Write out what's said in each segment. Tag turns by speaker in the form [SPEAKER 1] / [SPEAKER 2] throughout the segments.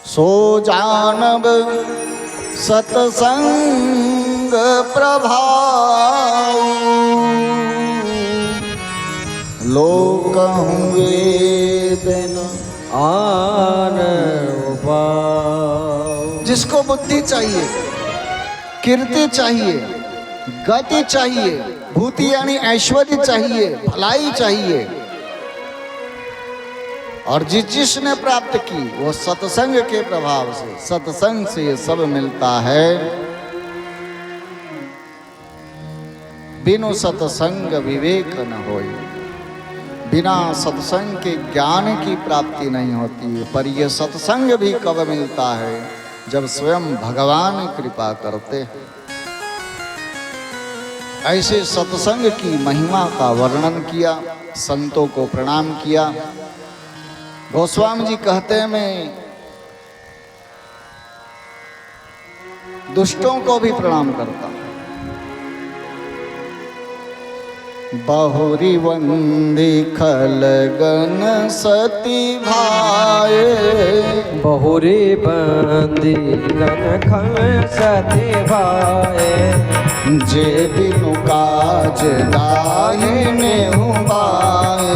[SPEAKER 1] सो जानब सतसंग प्रभाव, लोक वेद आन उपाव। जिसको बुद्धि चाहिए, कीर्ति चाहिए, गति चाहिए, भूति यानी ऐश्वर्य चाहिए, भलाई चाहिए, और जिसने प्राप्त की वो सत्संग के प्रभाव से, सत्संग से ये सब मिलता है। बिनु सत्संग विवेक न होई, बिना सत्संग के ज्ञान की प्राप्ति नहीं होती है। पर यह सत्संग भी कब मिलता है? जब स्वयं भगवान कृपा करते हैं। ऐसे सत्संग की महिमा का वर्णन किया, संतों को प्रणाम किया। गोस्वामी जी कहते हैं मैं दुष्टों को भी प्रणाम करता हूं। बहुरी वंदी खलगन सती भाए,
[SPEAKER 2] बहुरी बंदी लन खल सती भाए,
[SPEAKER 1] जे बिनु काज दाहिने उबाए,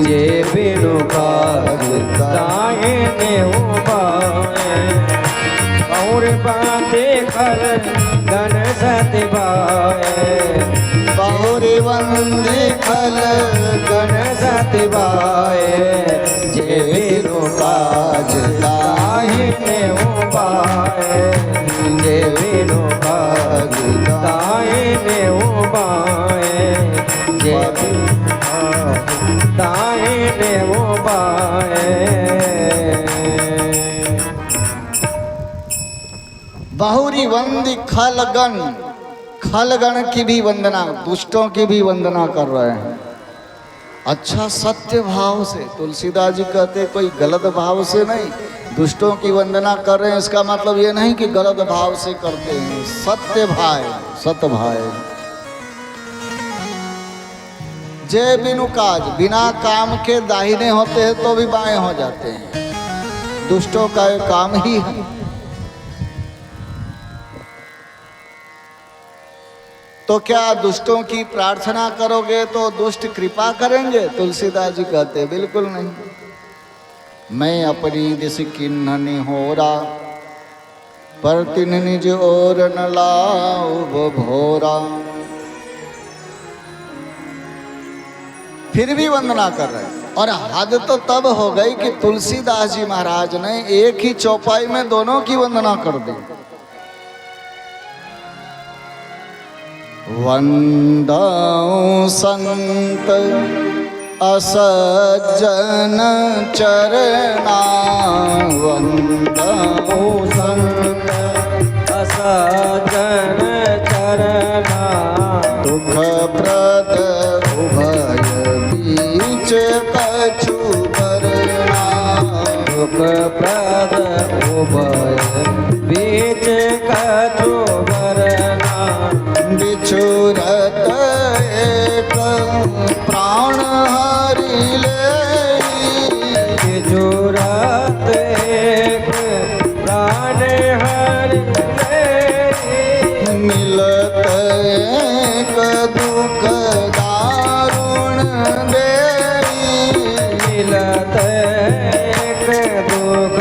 [SPEAKER 2] जे बिनु काज दाहिने उबाए। बहुरी बंदी खल गन सती भाए,
[SPEAKER 1] बहुरी वंदी खलगन
[SPEAKER 2] सती भाए, जे बिनु काज दाहिने उबाए, जे बिनु काज दाहिने उबाए, जे बिनु काज दाहिने उबाए।
[SPEAKER 1] बहुरी वंदी खलगन, खलगण की भी वंदना, दुष्टों की भी वंदना कर रहे हैं। अच्छा, सत्य भाव से। तुलसीदास जी कहते कोई गलत भाव से नहीं, दुष्टों की वंदना कर रहे हैं। इसका मतलब ये नहीं कि गलत भाव से करते हैं, सत्य भाव, सत्य भाव। जय बिनु काज, बिना काम के दाहिने होते हैं तो भी बाएं हो जाते हैं। दुष्टों का ये काम ही है। तो क्या दुष्टों की प्रार्थना करोगे तो दुष्ट कृपा करेंगे? तुलसीदास जी कहते बिल्कुल नहीं। मैं अपनी दिस किन्हनि होरा, पर तिन्ह निज ओर न लाऊं भोरा। फिर भी वंदना कर रहे हैं। और हद तो तब हो गई कि तुलसीदास जी महाराज ने एक ही चौपाई में दोनों की वंदना कर दी। वंदाऊं संत असज्जन चरना, वंदाऊं संत
[SPEAKER 2] असज्जन चरना,
[SPEAKER 1] दुख प्रद उभय बीच कछु बरना,
[SPEAKER 2] दुख प्रद उभय बीच कछु बरना।
[SPEAKER 1] बिछुरत एक प्राण हरि ले,
[SPEAKER 2] बिछुरत एक प्राण हरि ले,
[SPEAKER 1] मिलत एक दुख दारुण देई,
[SPEAKER 2] मिलत एक दुख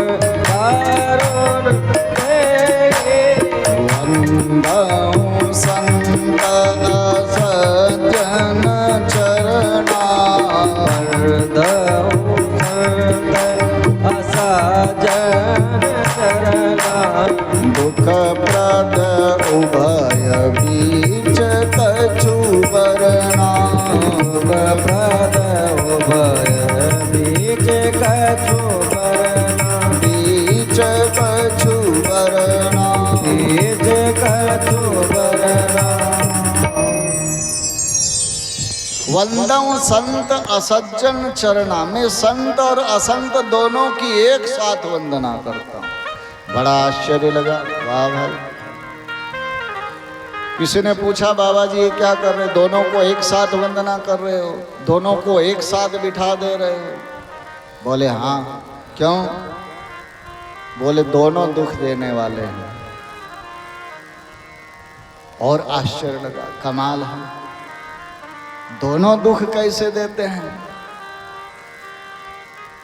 [SPEAKER 2] दारुण देई।
[SPEAKER 1] वंदाऊं संत सज्जन चरना,
[SPEAKER 2] वंदाऊं संत असज्जन चरना,
[SPEAKER 1] दुख प्रद उभय बीच कछु बरना,
[SPEAKER 2] दुख प्रद उभय बीच कछु बरना,
[SPEAKER 1] बीच कछु बरना,
[SPEAKER 2] बीच कछु बरना।
[SPEAKER 1] वंदऊ संत असज्जन चरना, में संत और असंत दोनों की एक साथ वंदना करता हूँ। बड़ा आश्चर्य लगा। वाह भाई, किसी ने पूछा बाबा जी ये क्या कर रहे, दोनों को एक साथ वंदना कर रहे हो, दोनों को एक साथ बिठा दे रहे हो। बोले हाँ, क्यों? बोले दोनों दुख देने वाले हैं। और आश्चर्य लगा, कमाल है, दोनों दुख कैसे देते हैं?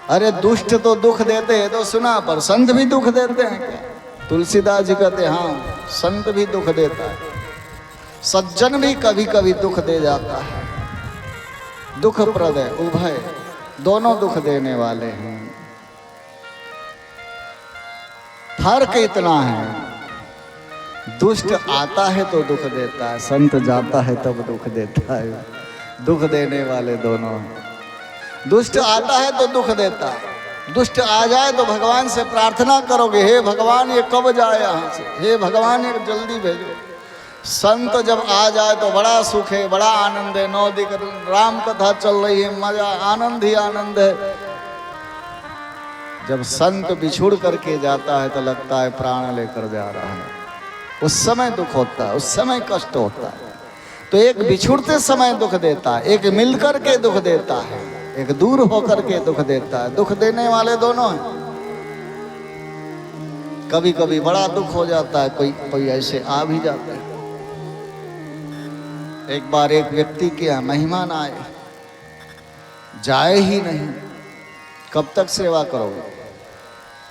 [SPEAKER 1] अरे दुष्ट तो दुख देते हैं तो सुना, पर संत भी दुख देते हैं क्या? तुलसीदास जी कहते हाँ, संत भी दुख देता है, सज्जन भी कभी कभी दुख दे जाता है। दुख प्रदय उभय, दोनों दुख देने वाले हैं। फर्क इतना है, दुष्ट आता है तो दुख देता है, संत जाता है तब दुख देता है। दुख देने वाले दोनों हैं। दुष्ट आता है तो दुख देता है, दुष्ट आ जाए तो भगवान से प्रार्थना करोगे, हे भगवान ये कब जाए यहाँ से, हे भगवान ये जल्दी भेजो। संत जब आ जाए तो बड़ा सुख है, बड़ा आनंद है। 9 दिन राम कथा चल रही है, मजा आनंद ही आनंद है। जब संत बिछुड़ करके जाता है तो लगता है प्राण लेकर जा रहा है, उस समय दुख होता है, उस समय कष्ट होता है। तो एक बिछुड़ते समय दुख देता है, एक मिलकर के दुख देता है, एक दूर होकर के दुख देता है। दुख देने वाले दोनों हैं। कभी कभी बड़ा दुख हो जाता है, कोई कोई ऐसे आ भी जाते हैं। एक बार एक व्यक्ति के यहाँ मेहमान आए, जाए ही नहीं। कब तक सेवा करोगे?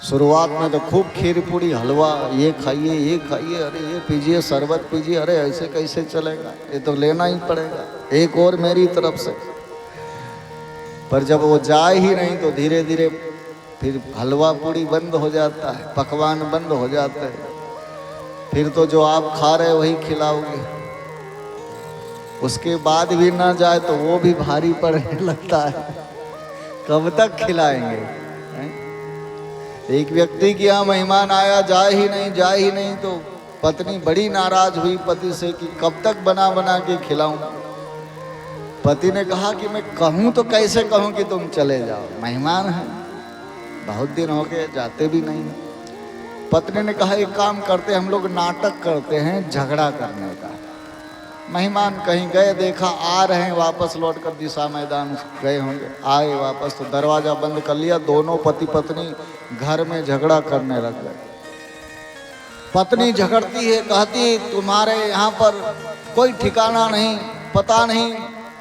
[SPEAKER 1] शुरुआत में तो खूब खीर पूरी हलवा, ये खाइए ये खाइए, अरे ये पीजिए शरबत पीजिए, अरे ऐसे कैसे चलेगा, ये तो लेना ही पड़ेगा, एक और मेरी तरफ से। पर जब वो जाए ही नहीं तो धीरे धीरे फिर हलवा पूरी बंद हो जाता है, पकवान बंद हो जाते हैं। फिर तो जो आप खा रहे वही खिलाओगे। उसके बाद भी ना जाए तो वो भी भारी पड़ने लगता है, कब तक खिलाएंगे? एक व्यक्ति के यहाँ मेहमान आया, जाए ही नहीं, तो पत्नी बड़ी नाराज हुई पति से कि कब तक बना बना के खिलाऊं। पति ने कहा कि मैं कहूं तो कैसे कहूं कि तुम चले जाओ, मेहमान है, बहुत दिन हो गए, जाते भी नहीं। पत्नी ने कहा एक काम करते, हम लोग नाटक करते हैं झगड़ा करने का। मेहमान कहीं गए, देखा आ रहे हैं, वापस लौटकर दिशा मैदान गए होंगे, आए वापस तो दरवाजा बंद कर लिया। दोनों पति पत्नी घर में झगड़ा करने लग गए। पत्नी झगड़ती है, कहती तुम्हारे यहाँ पर कोई ठिकाना नहीं, पता नहीं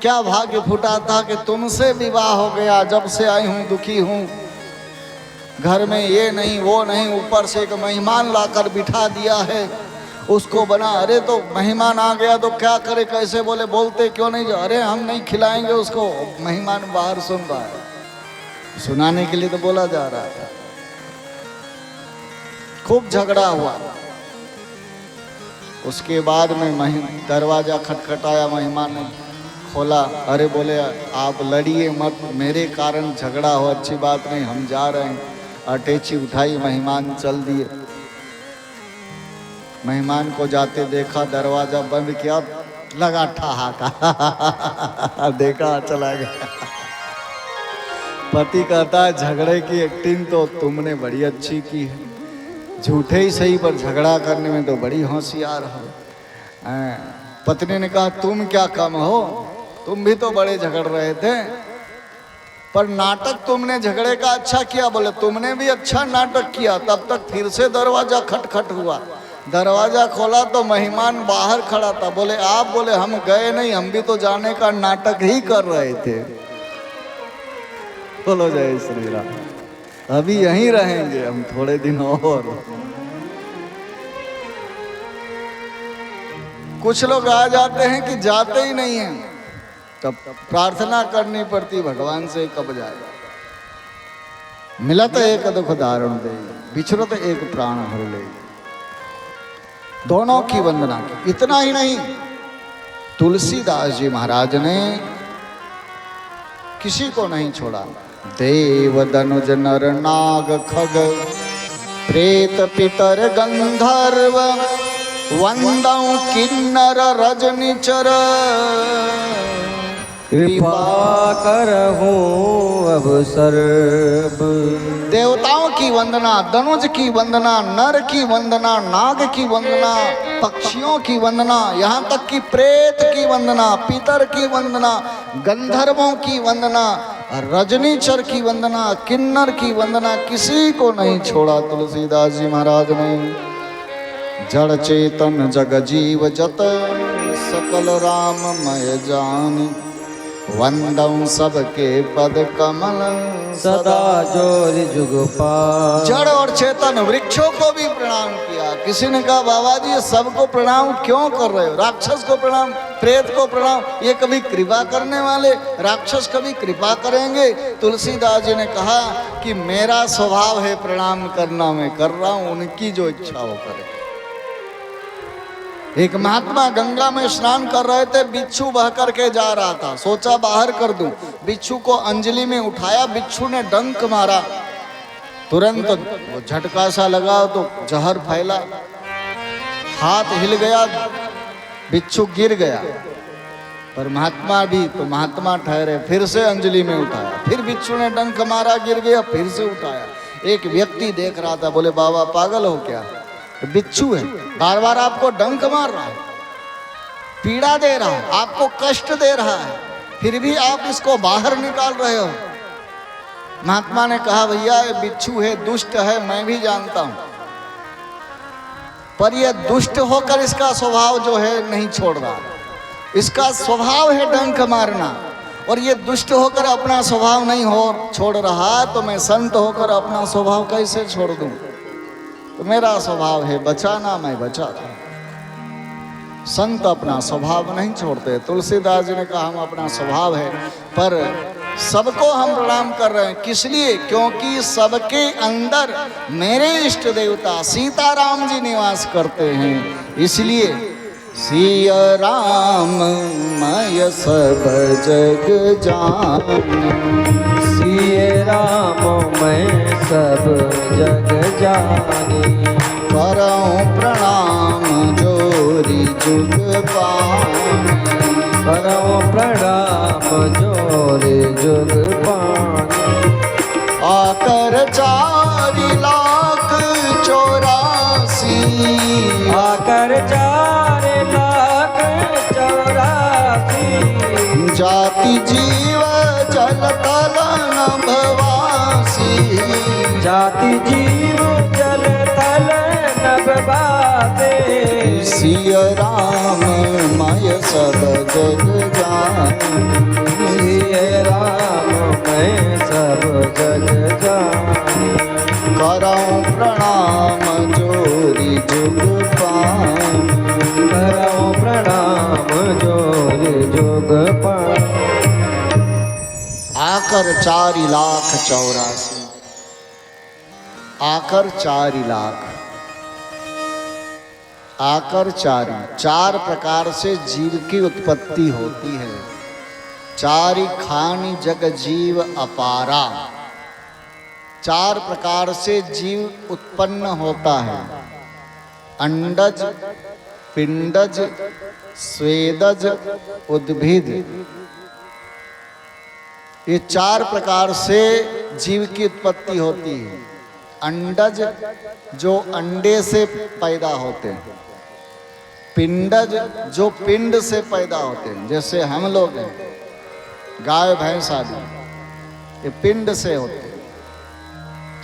[SPEAKER 1] क्या भाग्य फूटा था कि तुमसे विवाह हो गया, जब से आई हूँ दुखी हूँ, घर में ये नहीं वो नहीं, ऊपर से एक मेहमान लाकर बिठा दिया है, उसको बना। अरे तो मेहमान आ गया तो क्या करे, कैसे बोले, बोलते क्यों नहीं? अरे हम नहीं खिलाएंगे उसको। मेहमान बाहर सुन रहा है, सुनाने के लिए तो बोला जा रहा था। खूब झगड़ा हुआ। उसके बाद में दरवाजा खटखटाया, मेहमान ने खोला। अरे बोले आप लड़िए मत, मेरे कारण झगड़ा हो, अच्छी बात नहीं, हम जा रहे हैं। अटैची उठाई, मेहमान चल दिए। मेहमान को जाते देखा, दरवाजा बंद किया, लगा ठहाका देखा चला गया। पति कहता है झगड़े की एक्टिंग तो तुमने बड़ी अच्छी की है, झूठे ही सही पर झगड़ा करने में तो बड़ी होशियार हो। पत्नी ने कहा तुम क्या कम हो, तुम भी तो बड़े झगड़ रहे थे, पर नाटक तुमने झगड़े का अच्छा किया। बोले तुमने भी अच्छा नाटक किया। तब तक फिर से दरवाजा खटखट हुआ। दरवाजा खोला तो मेहमान बाहर खड़ा था। बोले आप? बोले हम गए नहीं, हम भी तो जाने का नाटक ही कर रहे थे। बोलो जय श्री राम। अभी यहीं रहेंगे हम थोड़े दिन और। कुछ लोग आ जाते हैं कि जाते ही नहीं हैं, तब प्रार्थना करनी पड़ती भगवान से कब जाएगा। मिलत एक दुख दारुण दे, बिछड़त एक प्राण हर ले। दोनों की वंदना की। इतना ही नहीं, तुलसीदास जी महाराज ने किसी को नहीं छोड़ा। देव दनुज नर नाग खग प्रेत पितर गंधर्व वंदौ किन्नर रजनिचर
[SPEAKER 2] कृपा करहूं अब सर्व।
[SPEAKER 1] देवताओं की वंदना, दनुज की वंदना, नर की वंदना, नाग की वंदना, पक्षियों की वंदना, यहाँ तक कि प्रेत की वंदना, पितर की वंदना, गंधर्वों की वंदना, और रजनीचर की वंदना, किन्नर की वंदना किसी को नहीं छोड़ा तुलसीदास जी महाराज ने। जड़ चेतन जग जीव जत सकल राममय जान, वंदम सबके पद कमल
[SPEAKER 2] सदा जोरि जुग पार।
[SPEAKER 1] जड़ और चेतन वृक्षों को भी प्रणाम किया। किसी ने कहा बाबा जी सबको प्रणाम क्यों कर रहे हो, राक्षस को प्रणाम, प्रेत को प्रणाम, ये कभी कृपा करने वाले, राक्षस कभी कृपा करेंगे? तुलसीदास जी ने कहा कि मेरा स्वभाव है प्रणाम करना, मैं कर रहा हूं, उनकी जो इच्छा वो करे। एक महात्मा गंगा में स्नान कर रहे थे, बिच्छू बह करके जा रहा था, सोचा बाहर कर दूं, बिच्छू को अंजलि में उठाया, बिच्छू ने डंक मारा, तुरंत वो झटका सा लगा तो जहर फैला, हाथ हिल गया, बिच्छू गिर गया। पर महात्मा भी तो महात्मा ठहरे, फिर से अंजलि में उठाया, फिर बिच्छू ने डंक मारा, गिर गया, फिर से उठाया। एक व्यक्ति देख रहा था, बोले बाबा पागल हो क्या, बिच्छू है, बार बार आपको डंक मार रहा है, पीड़ा दे रहा है, आपको कष्ट दे रहा है, फिर भी आप इसको बाहर निकाल रहे हो। महात्मा ने कहा भैया ये बिच्छू है, दुष्ट है, मैं भी जानता हूं, पर यह दुष्ट होकर इसका स्वभाव जो है नहीं छोड़ रहा, इसका स्वभाव है डंक मारना, और ये दुष्ट होकर अपना स्वभाव नहीं हो छोड़ रहा, तो मैं संत होकर अपना स्वभाव कैसे छोड़ दूं? तो मेरा स्वभाव है बचाना, मैं बचाता हूं। संत अपना स्वभाव नहीं छोड़ते। तुलसीदास जी ने कहा हम अपना स्वभाव है, पर सबको हम प्रणाम कर रहे हैं, किस लिए? क्योंकि सबके अंदर मेरे इष्ट देवता सीताराम जी निवास करते हैं, इसलिए सिया राम मय सब जग जान,
[SPEAKER 2] सिए राम मैं सब जग जानी,
[SPEAKER 1] करऊं प्रणाम जोरी जुग पानी,
[SPEAKER 2] करो प्रणाम जोरे जुग पानी।
[SPEAKER 1] आकर 4,84,000
[SPEAKER 2] आकर 4,84,000
[SPEAKER 1] जाति जीव जल तल नभवासी,
[SPEAKER 2] जाति जीव जल तल नभवासे,
[SPEAKER 1] सिया राम मय सब जग जान,
[SPEAKER 2] सिए राम मैं सब जग जानी,
[SPEAKER 1] करऊं प्रणाम जोरी जुग पानी,
[SPEAKER 2] करो प्रणाम जोरे जुग पानी।
[SPEAKER 1] आकर 4,84,000, आकर 4,00,000, आकर 4 प्रकार से जीव की उत्पत्ति होती है। 4 खानी जग जीव अपारा, 4 प्रकार से जीव उत्पन्न होता है। अंडज, पिंडज, स्वेदज, उद्भिद, ये 4 प्रकार से जीव की उत्पत्ति होती है। अंडज जो अंडे से पैदा होते हैं, पिंडज जो पिंड से पैदा होते हैं, जैसे हम लोग हैं, गाय भैंस आदि ये पिंड से होते हैं,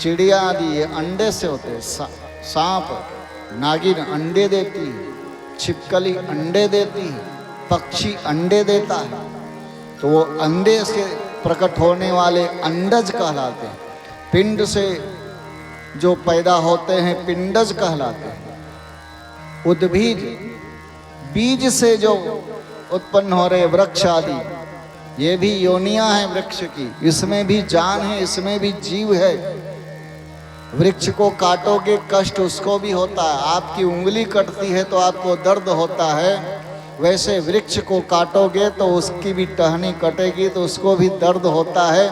[SPEAKER 1] चिड़िया आदि ये अंडे से होते हैं, सांप नागिन अंडे देती है, छिपकली अंडे देती है, पक्षी अंडे देता है, तो वो अंडे से प्रकट होने वाले अंडज कहलाते हैं। पिंड से जो पैदा होते हैं पिंडज कहलाते हैं। उद्भिद बीज से जो उत्पन्न हो रहे वृक्ष आदि, ये भी योनियां हैं वृक्ष की, इसमें भी जान है, इसमें भी जीव है। वृक्ष को काटोगे कष्ट उसको भी होता है, आपकी उंगली कटती है तो आपको दर्द होता है, वैसे वृक्ष को काटोगे तो उसकी भी टहनी कटेगी तो उसको भी दर्द होता है।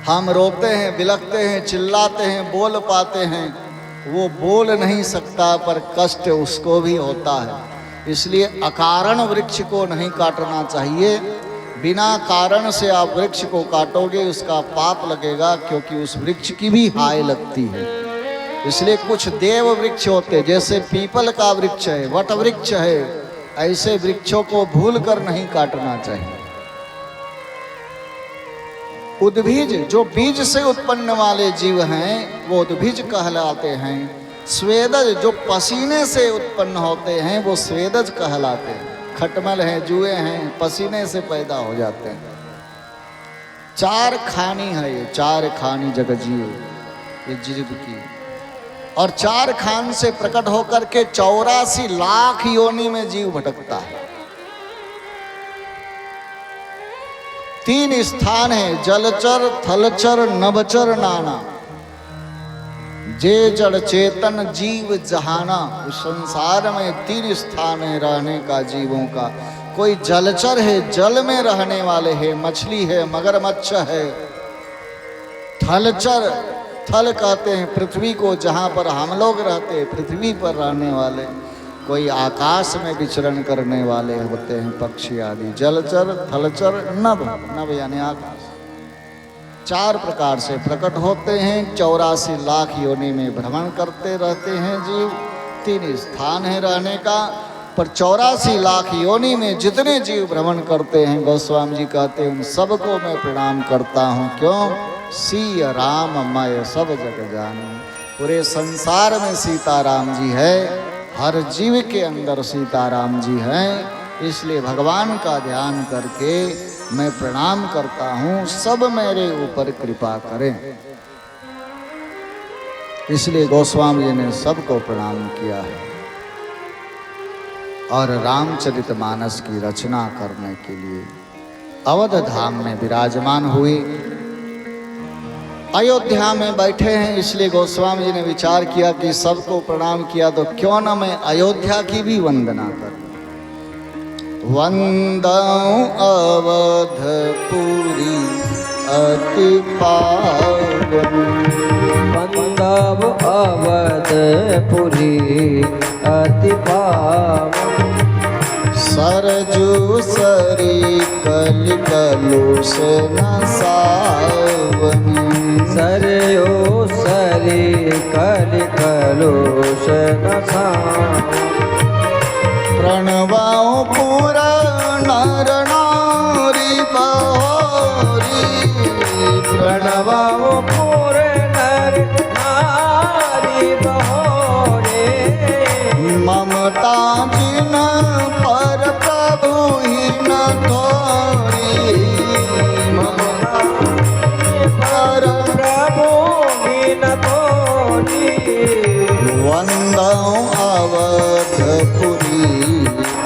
[SPEAKER 1] हम रोते हैं, बिलखते हैं, चिल्लाते हैं, बोल पाते हैं, वो बोल नहीं सकता पर कष्ट उसको भी होता है। इसलिए अकारण वृक्ष को नहीं काटना चाहिए। बिना कारण से आप वृक्ष को काटोगे उसका पाप लगेगा, क्योंकि उस वृक्ष की भी हाय लगती है। इसलिए कुछ देव वृक्ष होते, जैसे पीपल का वृक्ष है, वट वृक्ष है, ऐसे वृक्षों को भूल कर नहीं काटना चाहिए। उद्भिज जो बीज से उत्पन्न वाले जीव हैं वो उद्भिज कहलाते हैं। स्वेदज जो पसीने से उत्पन्न होते हैं वो स्वेदज कहलाते हैं। खटमल हैं, जुए हैं, पसीने से पैदा हो जाते हैं। चार खानी है ये, चार खानी जगजीव ये जीव की। और चार खान से प्रकट होकर के 84 लाख योनि में जीव भटकता है। 3 स्थान है, जलचर, थलचर, नभचर, नाना। जे जड़ चेतन जीव जहाना। उस संसार में 3 स्थान है रहने का जीवों का। कोई जलचर है, जल में रहने वाले है, मछली है, मगरमच्छ है। थलचर, थल कहते हैं पृथ्वी को, जहाँ पर हम लोग रहते हैं, पृथ्वी पर रहने वाले। कोई आकाश में विचरण करने वाले होते हैं, पक्षी आदि। जलचर, थलचर, नभ, नभ यानी आकाश। 4 प्रकार से प्रकट होते हैं। 84 लाख योनि में भ्रमण करते रहते हैं जीव। 3 स्थान है रहने का। पर 84 लाख योनि में जितने जीव भ्रमण करते हैं, गोस्वामी जी कहते हैं उन सबको मैं प्रणाम करता हूँ। क्यों? सिया राम मय सब जग जानी। पूरे संसार में सीताराम जी है, हर जीव के अंदर सीताराम जी हैं। इसलिए भगवान का ध्यान करके मैं प्रणाम करता हूँ, सब मेरे ऊपर कृपा करें। इसलिए गोस्वामी जी ने सबको प्रणाम किया है। और रामचरितमानस की रचना करने के लिए अवध धाम में विराजमान हुई। अयोध्या में बैठे हैं, इसलिए गोस्वामी जी ने विचार किया कि सबको प्रणाम किया तो क्यों ना मैं अयोध्या की भी वंदना करूं। वंदऊं अवधपुरी अति पावन।
[SPEAKER 2] वंदव अवधपुरी अति पावन।
[SPEAKER 1] सरजू सरी कलि कलुष न सावनी।
[SPEAKER 2] सरयो सरी कलि कलुष न सावनी।
[SPEAKER 1] प्रणवाओ पूरा नर नारी बहोरी।
[SPEAKER 2] प्रणवाओ पूरे नर नारी बहोरे।
[SPEAKER 1] ममता जिन पर प्रभु ही न थोरी।
[SPEAKER 2] ममता पर प्रभु ही न थोरी।
[SPEAKER 1] वंदऊं अवधपुरी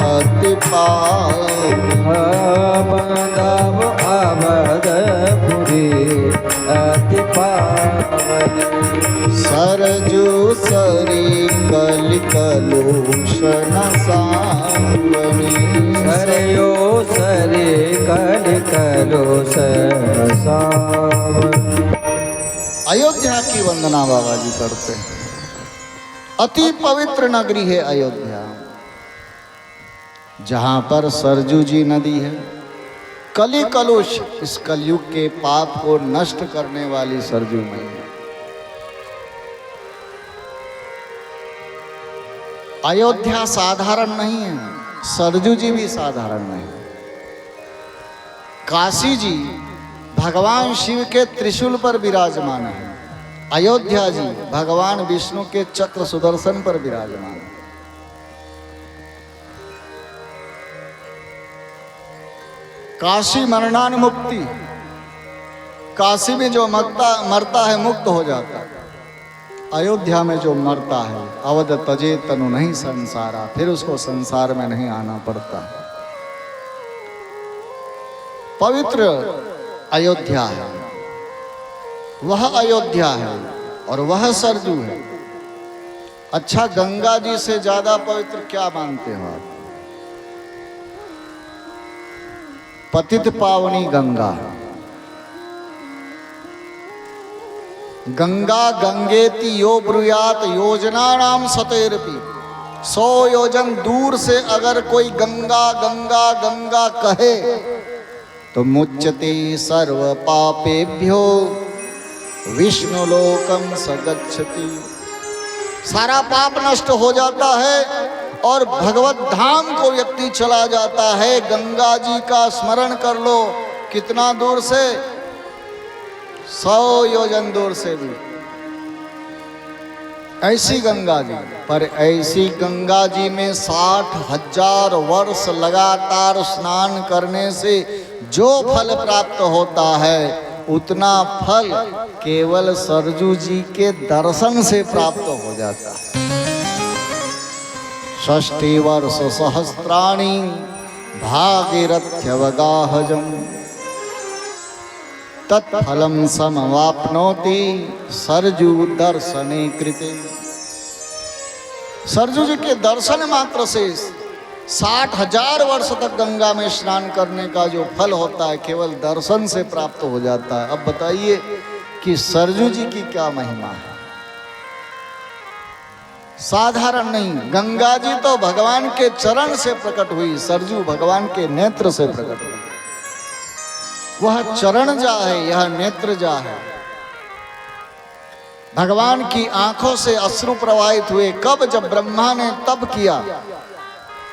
[SPEAKER 1] अति पावन।
[SPEAKER 2] वंदव अवधपुरी अति पावन।
[SPEAKER 1] सरजू सरी कलि कलुष न सावनी।
[SPEAKER 2] सरयो सरी कलि कलुष न सावनी।
[SPEAKER 1] अयोध्या की वंदना बाबा जी करते हैं। अति पवित्र नगरी है अयोध्या, जहां पर सरजू जी नदी है। कलि कलुष, इस कलयुग के पाप को नष्ट करने वाली सरजू मैया। अयोध्या साधारण नहीं है, सरजू जी भी साधारण नहीं। काशी जी भगवान शिव के त्रिशूल पर विराजमान है। अयोध्या जी भगवान विष्णु के चक्र सुदर्शन पर विराजमान है। काशी मरणान मुक्ति, काशी में जो मरता है मुक्त हो जाता है। अयोध्या में जो मरता है अवध तजे तनु नहीं संसारा, फिर उसको संसार में नहीं आना पड़ता। पवित्र अयोध्या है, वह अयोध्या है और वह सरजू है। अच्छा, गंगा जी से ज्यादा पवित्र क्या मानते हो आप? पतित पावनी गंगा। गंगा गंगेति यो ब्रूयात योजनानाम सतेरपि। 100 योजन दूर से अगर कोई गंगा गंगा गंगा कहे तो मुच्यते सर्व पापेभ्यो विष्णु लोकम सगच्छति। सारा पाप नष्ट हो जाता है और भगवत धाम को व्यक्ति चला जाता है। गंगा जी का स्मरण कर लो, कितना दूर से 100 योजन दूर से भी। ऐसी गंगा जी, पर ऐसी गंगा जी में 60,000 वर्ष लगातार स्नान करने से जो फल प्राप्त होता है, उतना फल केवल सरजू जी के दर्शन से प्राप्त हो जाता है। 60 वर्ष सहस्राणि भागीरथ्यवगाहजम तत्फलम समवाप्नोति सरजू दर्शने कृते। सरजू जी के दर्शन मात्र से 60,000 वर्ष तक गंगा में स्नान करने का जो फल होता है, केवल दर्शन से प्राप्त हो जाता है। अब बताइए कि सरजू जी की क्या महिमा है। साधारण नहीं, गंगा जी तो भगवान के चरण से प्रकट हुई, सरजू भगवान के नेत्र से प्रकट हुई। वह चरण जा है, यह नेत्र जा है। भगवान की आंखों से अश्रु प्रवाहित हुए। कब? जब ब्रह्मा ने तप किया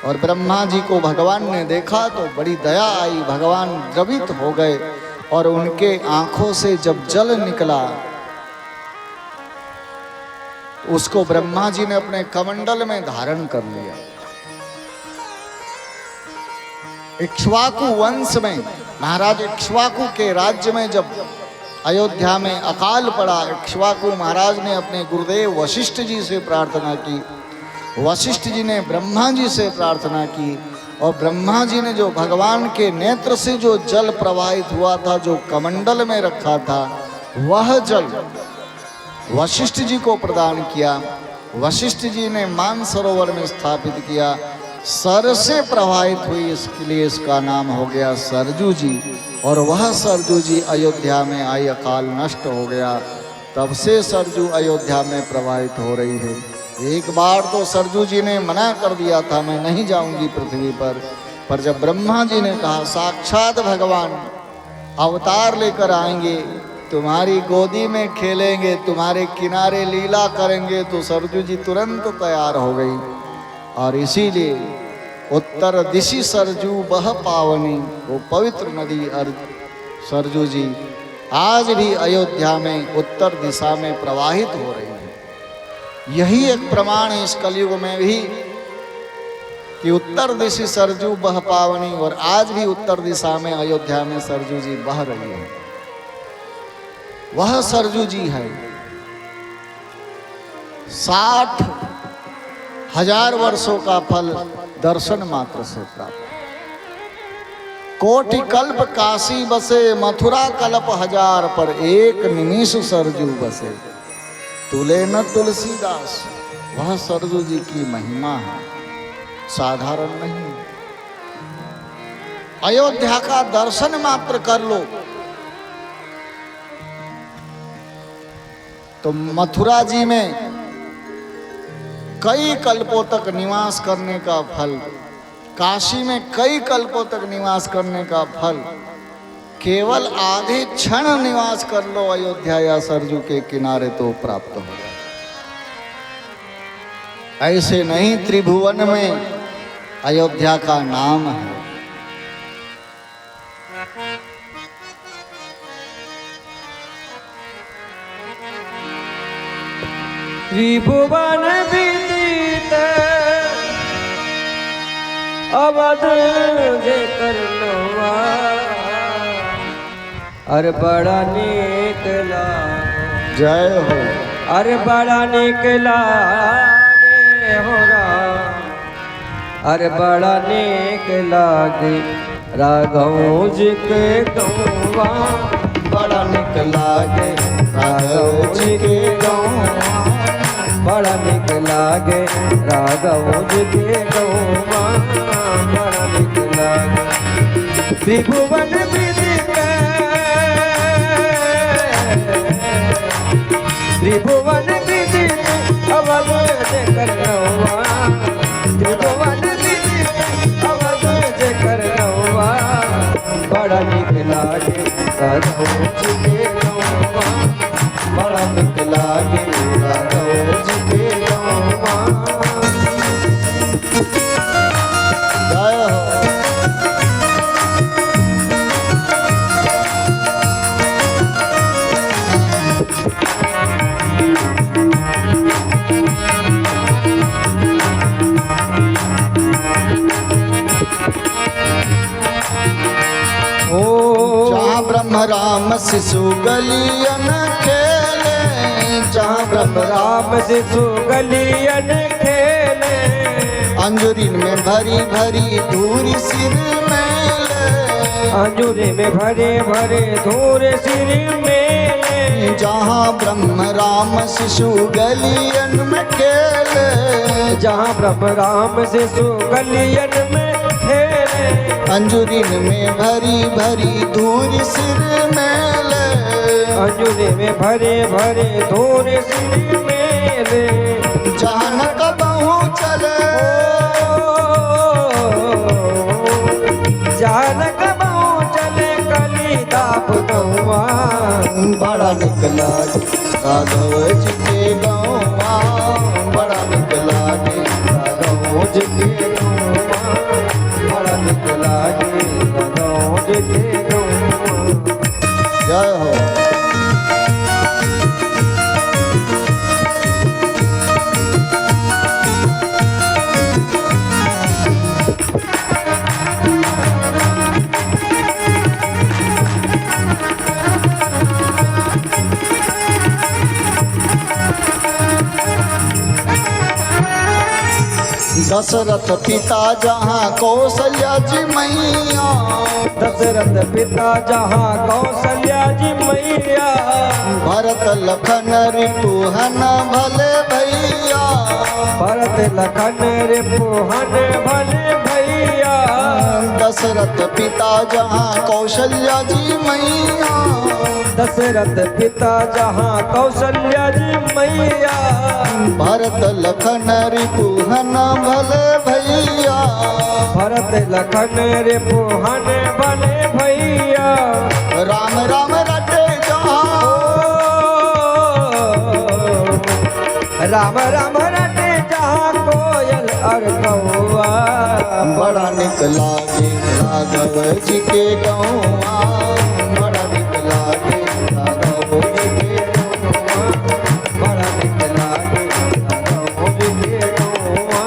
[SPEAKER 1] और ब्रह्मा जी को भगवान ने देखा तो बड़ी दया आई, भगवान द्रवित हो गए और उनके आंखों से जब जल निकला, उसको ब्रह्मा जी ने अपने कमंडल में धारण कर लिया। इक्ष्वाकु वंश में, महाराज इक्ष्वाकु के राज्य में जब अयोध्या में अकाल पड़ा, इक्ष्वाकु महाराज ने अपने गुरुदेव वशिष्ठ जी से प्रार्थना की। वशिष्ठ जी ने ब्रह्मा जी से प्रार्थना की और ब्रह्मा जी ने जो भगवान के नेत्र से जो जल प्रवाहित हुआ था, जो कमंडल में रखा था, वह जल वशिष्ठ जी को प्रदान किया। वशिष्ठ जी ने मानसरोवर में स्थापित किया। सर से प्रवाहित हुई, इसके लिए इसका नाम हो गया सरजू जी। और वह सरजू जी अयोध्या में आई, अकाल नष्ट हो गया, तब से सरजू अयोध्या में प्रवाहित हो रही है। एक बार तो सरजू जी ने मना कर दिया था, मैं नहीं जाऊंगी पृथ्वी पर जब ब्रह्मा जी ने कहा साक्षात भगवान अवतार लेकर आएंगे, तुम्हारी गोदी में खेलेंगे, तुम्हारे किनारे लीला करेंगे, तो सरजू जी तुरंत तैयार हो गई। और इसीलिए उत्तर दिशि सरजू बह पावनी, वो पवित्र नदी सरजू जी आज भी अयोध्या में उत्तर दिशा में प्रवाहित हो रही है। यही एक प्रमाण है इस कलयुग में भी कि उत्तर दिशि सरजू बह पावनी, और आज भी उत्तर दिशा में अयोध्या में सरजू जी बह रही है। वह सरजू जी है 60,000 वर्षों का फल दर्शन मात्र से प्राप्त। कोटि कल्प काशी बसे, मथुरा कल्प 1000 पर एक निमिष सरजू बसे। तुले न तुलसीदास, वह सरजू जी की महिमा है, साधारण नहीं। अयोध्या का दर्शन मात्र कर लो तो मथुरा जी में कई कल्पों तक निवास करने का फल, काशी में कई कल्पों तक निवास करने का फल, केवल आधे क्षण निवास कर लो अयोध्या या सरजू के किनारे तो प्राप्त हो जाए। ऐसे नहीं, त्रिभुवन में अयोध्या का नाम है।
[SPEAKER 2] त्रिभुवन विदित अवध जेकर नवा, अरे बड़ा नीक लागे।
[SPEAKER 1] जय हो।
[SPEAKER 2] अरे बड़ा नीक लागे हो राम, अरे बड़ा नीक लागे राघव जी के गौवा,
[SPEAKER 1] बड़ा नीक लागे राघव जी के गौवा,
[SPEAKER 2] बड़ा नीक लागे राघव जी के गौवा, बड़ा नीक लागे। त्रिभुवन विदित, त्रिभुवन विदित अवध जेकर नौवा, त्रिभुवन विदित अवध जेकर नौवा, बड़ा नीक लागे राघव जी के गौवा, बड़ा नीक लागे राघव जी के गौवा।
[SPEAKER 1] जय हो। राम शिशु गलियन खेले, जहाँ ब्रह्म
[SPEAKER 2] राम शिशु गलियन खेले,
[SPEAKER 1] अंजुरिन में भरी भरी धूरी सिर मेले,
[SPEAKER 2] अंजुरी में भरे भरे धूर सिर मेले,
[SPEAKER 1] जहाँ ब्रह्म राम शिशु गलियन में खेले,
[SPEAKER 2] जहाँ ब्रह्म राम शिशु गलियन में खेले,
[SPEAKER 1] अंजुरिन में भरी भरी धूरी सिर मेले,
[SPEAKER 2] अंजुरी में भरे भरे धूर सिर मेले,
[SPEAKER 1] जहाँ न कबहू चले,
[SPEAKER 2] जान कबहू चले कली दाप गौआ,
[SPEAKER 1] बड़ा निकला राघव जी के गौआ, बड़ा निकला
[SPEAKER 2] राघव जी के गौआ, बड़ा निकला राघव जी के गौआ।
[SPEAKER 1] जय हो। दशरथ पिता जहाँ कौशल्या जी मैया,
[SPEAKER 2] दशरथ पिता जहाँ कौशल्या जी मैया,
[SPEAKER 1] भरत लखन रिपुहन भले भैया,
[SPEAKER 2] भरत लखन रिपुहन भले भैया,
[SPEAKER 1] दशरथ पिता जहाँ कौशल्या जी मैया,
[SPEAKER 2] दशरथ पिता जहाँ कौशल्या जी मैया,
[SPEAKER 1] भरत लखन रिपुहन भले भैया,
[SPEAKER 2] भरत लखन रिपुहन भले भैया,
[SPEAKER 1] राम राम रटे जहाँ,
[SPEAKER 2] राम राम रटे जहाँ कोयल और कौआ,
[SPEAKER 1] बड़ा निक लागे राघव जी के गौआ, बड़ा निक लागे राघव जी के गौआ,
[SPEAKER 2] बड़ा निक लागे राघव जी के गौआ।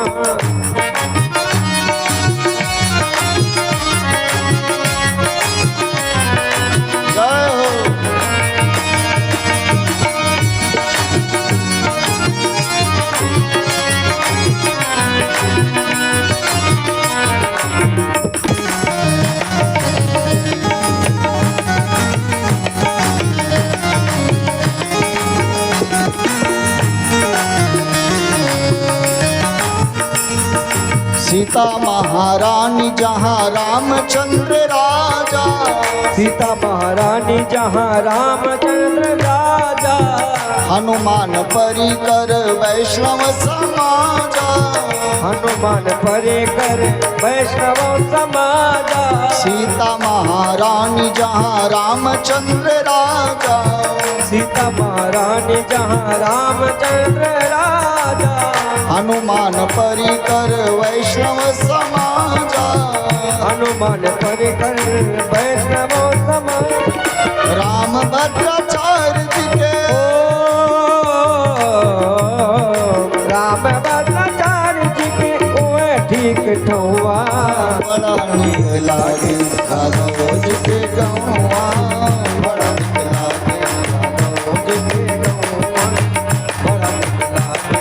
[SPEAKER 1] जय हो। सीता महारानी जहाँ रामचंद्र राजा,
[SPEAKER 2] सीता महारानी जहाँ रामचंद्र राजा,
[SPEAKER 1] हनुमान परिकर वैष्णव समाजा,
[SPEAKER 2] हनुमान परिकर वैष्णव समाजा,
[SPEAKER 1] सीता महारानी जहाँ रामचंद्र राजा,
[SPEAKER 2] सीता महारानी जहाँ रामचंद्र राजा,
[SPEAKER 1] हनुमान परिकर वैष्णव समाजा,
[SPEAKER 2] हनुमान परिकर वैष्णव समाजा,
[SPEAKER 1] राम भद्राचार्य जी के,
[SPEAKER 2] राम भद्राचार्य जी के ओए ठीक ठौआ,
[SPEAKER 1] बड़ा नीक लागे राघव जी के गौआ, बड़ा नीक लागे राघव जी के गौआ,
[SPEAKER 2] बड़ा निक लागे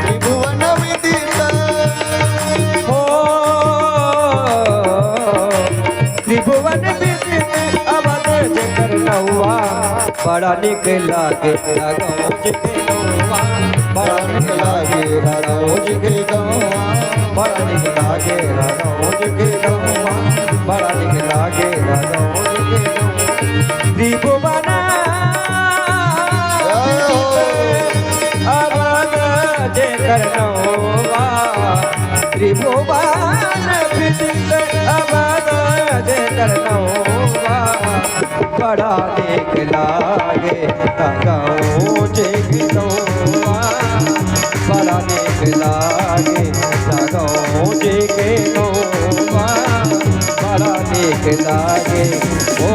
[SPEAKER 1] त्रिभुवन विदित,
[SPEAKER 2] हो त्रिभुवन विदित अवध जेकर नौआ, बड़ा निक लागे राघव जी के नौआ,
[SPEAKER 1] बड़ा नीक लागे राघव जी के गौआ,
[SPEAKER 2] बड़ा निक लागे राघव जी के नौआ, बड़ा निक लागे राघव जी के नौआ। त्रिभुवन
[SPEAKER 1] जय हो।
[SPEAKER 2] अवध जेकर नौआ, त्रिभुवन विदित अवध जेकर नौआ, बड़ा निक लागे राघव जी के नौआ, बड़ा निक लागे राघव जी के नौआ, बड़ा निक लागे ओ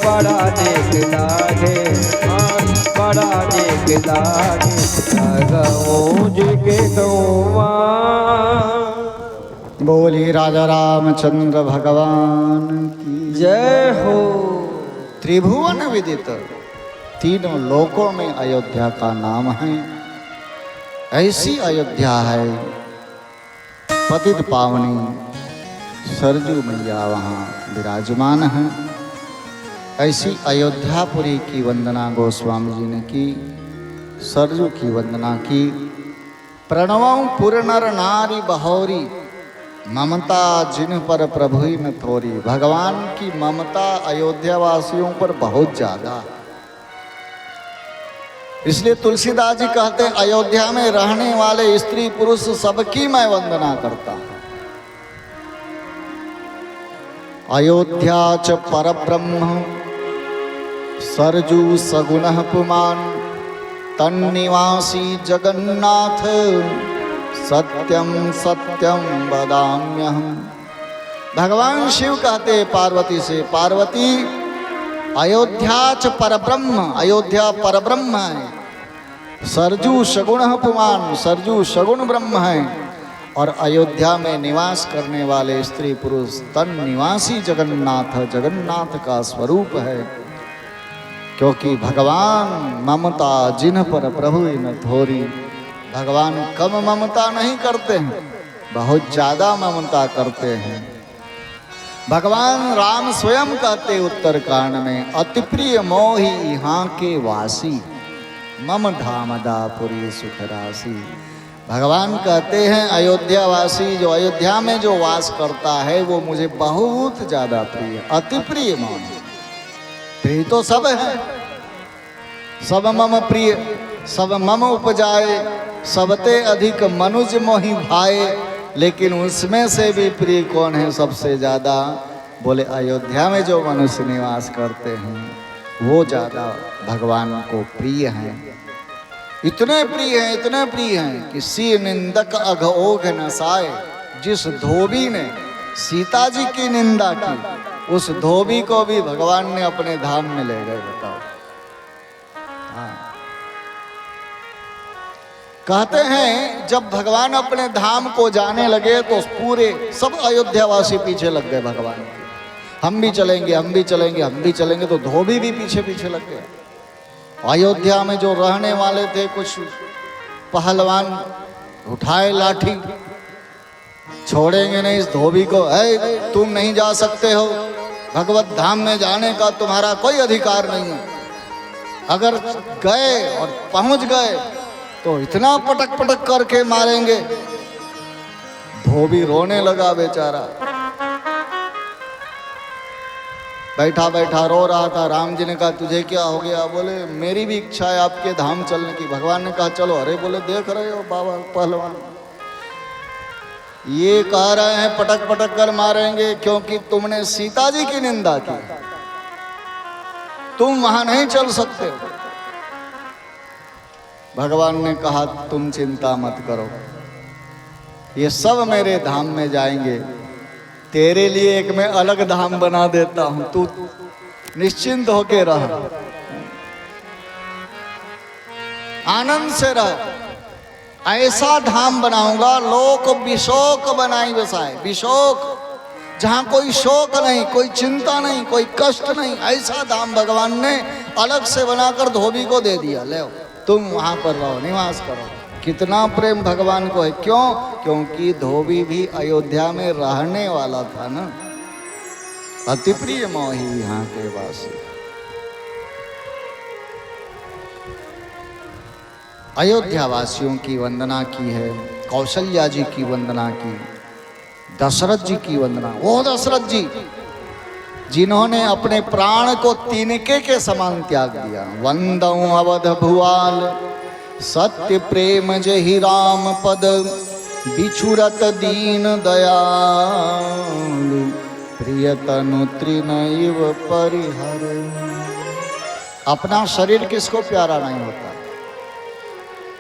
[SPEAKER 2] बड़ा निक लागे, बड़ा निक लागे राघव जी के नौआ।
[SPEAKER 1] बोली राजा रामचंद्र भगवान की
[SPEAKER 2] जय हो।
[SPEAKER 1] त्रिभुवन विदित, तीनों लोकों में अयोध्या का नाम है। ऐसी अयोध्या है, पतित पावनी सरजू मैया वहाँ विराजमान है। ऐसी अयोध्यापुरी की वंदना गोस्वामी जी ने की, सरजू की वंदना की। प्रणवं पुर नर नारी बहोरी, ममता जिन पर प्रभु न थोरी। भगवान की ममता अयोध्या वासियों पर बहुत ज्यादा, इसलिए तुलसीदास जी कहते हैं अयोध्या में रहने वाले स्त्री पुरुष सबकी मैं वंदना करता हूं। अयोध्या च परब्रह्म सरजू सगुण पुमान, तन्निवासी जगन्नाथ सत्यम सत्यम वदाम्यहम्। भगवान शिव कहते पार्वती से, पार्वती अयोध्या च परब्रह्म, अयोध्या परब्रह्म है। सरजू सगुण पुमान, सरजू सगुण ब्रह्म है। और अयोध्या में निवास करने वाले स्त्री पुरुष तन निवासी जगन्नाथ, जगन्नाथ का स्वरूप है। क्योंकि भगवान ममता जिन पर प्रभु न थोरी, भगवान कम ममता नहीं करते हैं, बहुत ज्यादा ममता करते हैं। भगवान राम स्वयं कहते उत्तरकांड में, अति प्रिय मोहि यहाँ के वासी, मम धामदापुरी सुख राशि। भगवान कहते हैं अयोध्या वासी, जो अयोध्या में जो वास करता है वो मुझे बहुत ज्यादा प्रिय, अति प्रिय मोहि। प्रिय तो सब है, सब मम प्रिय, सब मम उपजाए, सबते अधिक मनुज मोहि भाए। लेकिन उसमें से भी प्रिय कौन है सबसे ज्यादा? बोले अयोध्या में जो मनुष्य निवास करते हैं वो ज्यादा भगवान को प्रिय हैं। इतने प्रिय हैं, इतने प्रिय हैं कि सी निंदक अघोघ नसाए। जिस धोबी ने सीता जी की निंदा की, उस धोबी को भी भगवान ने अपने धाम में ले गए। बताओ। हाँ। कहते हैं जब भगवान अपने धाम को जाने लगे तो पूरे सब अयोध्यावासी पीछे लग गए भगवान के। हम भी चलेंगे, हम भी चलेंगे, हम भी चलेंगे। तो धोबी भी पीछे पीछे लग गए। अयोध्या में जो रहने वाले थे कुछ पहलवान उठाए लाठी, छोड़ेंगे नहीं इस धोबी को। है तुम नहीं जा सकते हो, भगवत धाम में जाने का तुम्हारा कोई अधिकार नहीं है। अगर गए और पहुंच गए तो इतना पटक पटक करके मारेंगे। धोबी रोने लगा बेचारा, बैठा बैठा रो रहा था। राम जी ने कहा तुझे क्या हो गया? बोले मेरी भी इच्छा है आपके धाम चलने की। भगवान ने कहा चलो। अरे बोले देख रहे हो बाबा पहलवान, ये कह रहे हैं पटक पटक कर मारेंगे क्योंकि तुमने सीता जी की निंदा की, तुम वहां नहीं चल सकते। भगवान ने कहा तुम चिंता मत करो, ये सब मेरे धाम में जाएंगे। तेरे लिए एक मैं अलग धाम बना देता हूं, तू निश्चिंत होके रह, आनंद से रह। ऐसा धाम बनाऊंगा लोक विशोक बनाई बसाए। विशोक, जहां कोई शोक नहीं, कोई चिंता नहीं, कोई कष्ट नहीं, ऐसा धाम भगवान ने अलग से बनाकर धोबी को दे दिया। ले तुम वहां पर रहो, निवास करो। कितना प्रेम भगवान को है। क्यों? क्योंकि धोबी भी अयोध्या में रहने वाला था ना। अति प्रिय मोहि यहाँ के वासी। अयोध्या वासियों की वंदना की है, कौशल्या जी की वंदना की, दशरथ जी की वंदना। वो दशरथ जी जिन्होंने अपने प्राण को तिनके के समान त्याग दिया। वंदऊ अवध भुआल सत्य प्रेम जहि राम पद, बिछुरत दीन दयाल प्रियतनु त्रिनैव परिहर। अपना शरीर किसको प्यारा नहीं होता,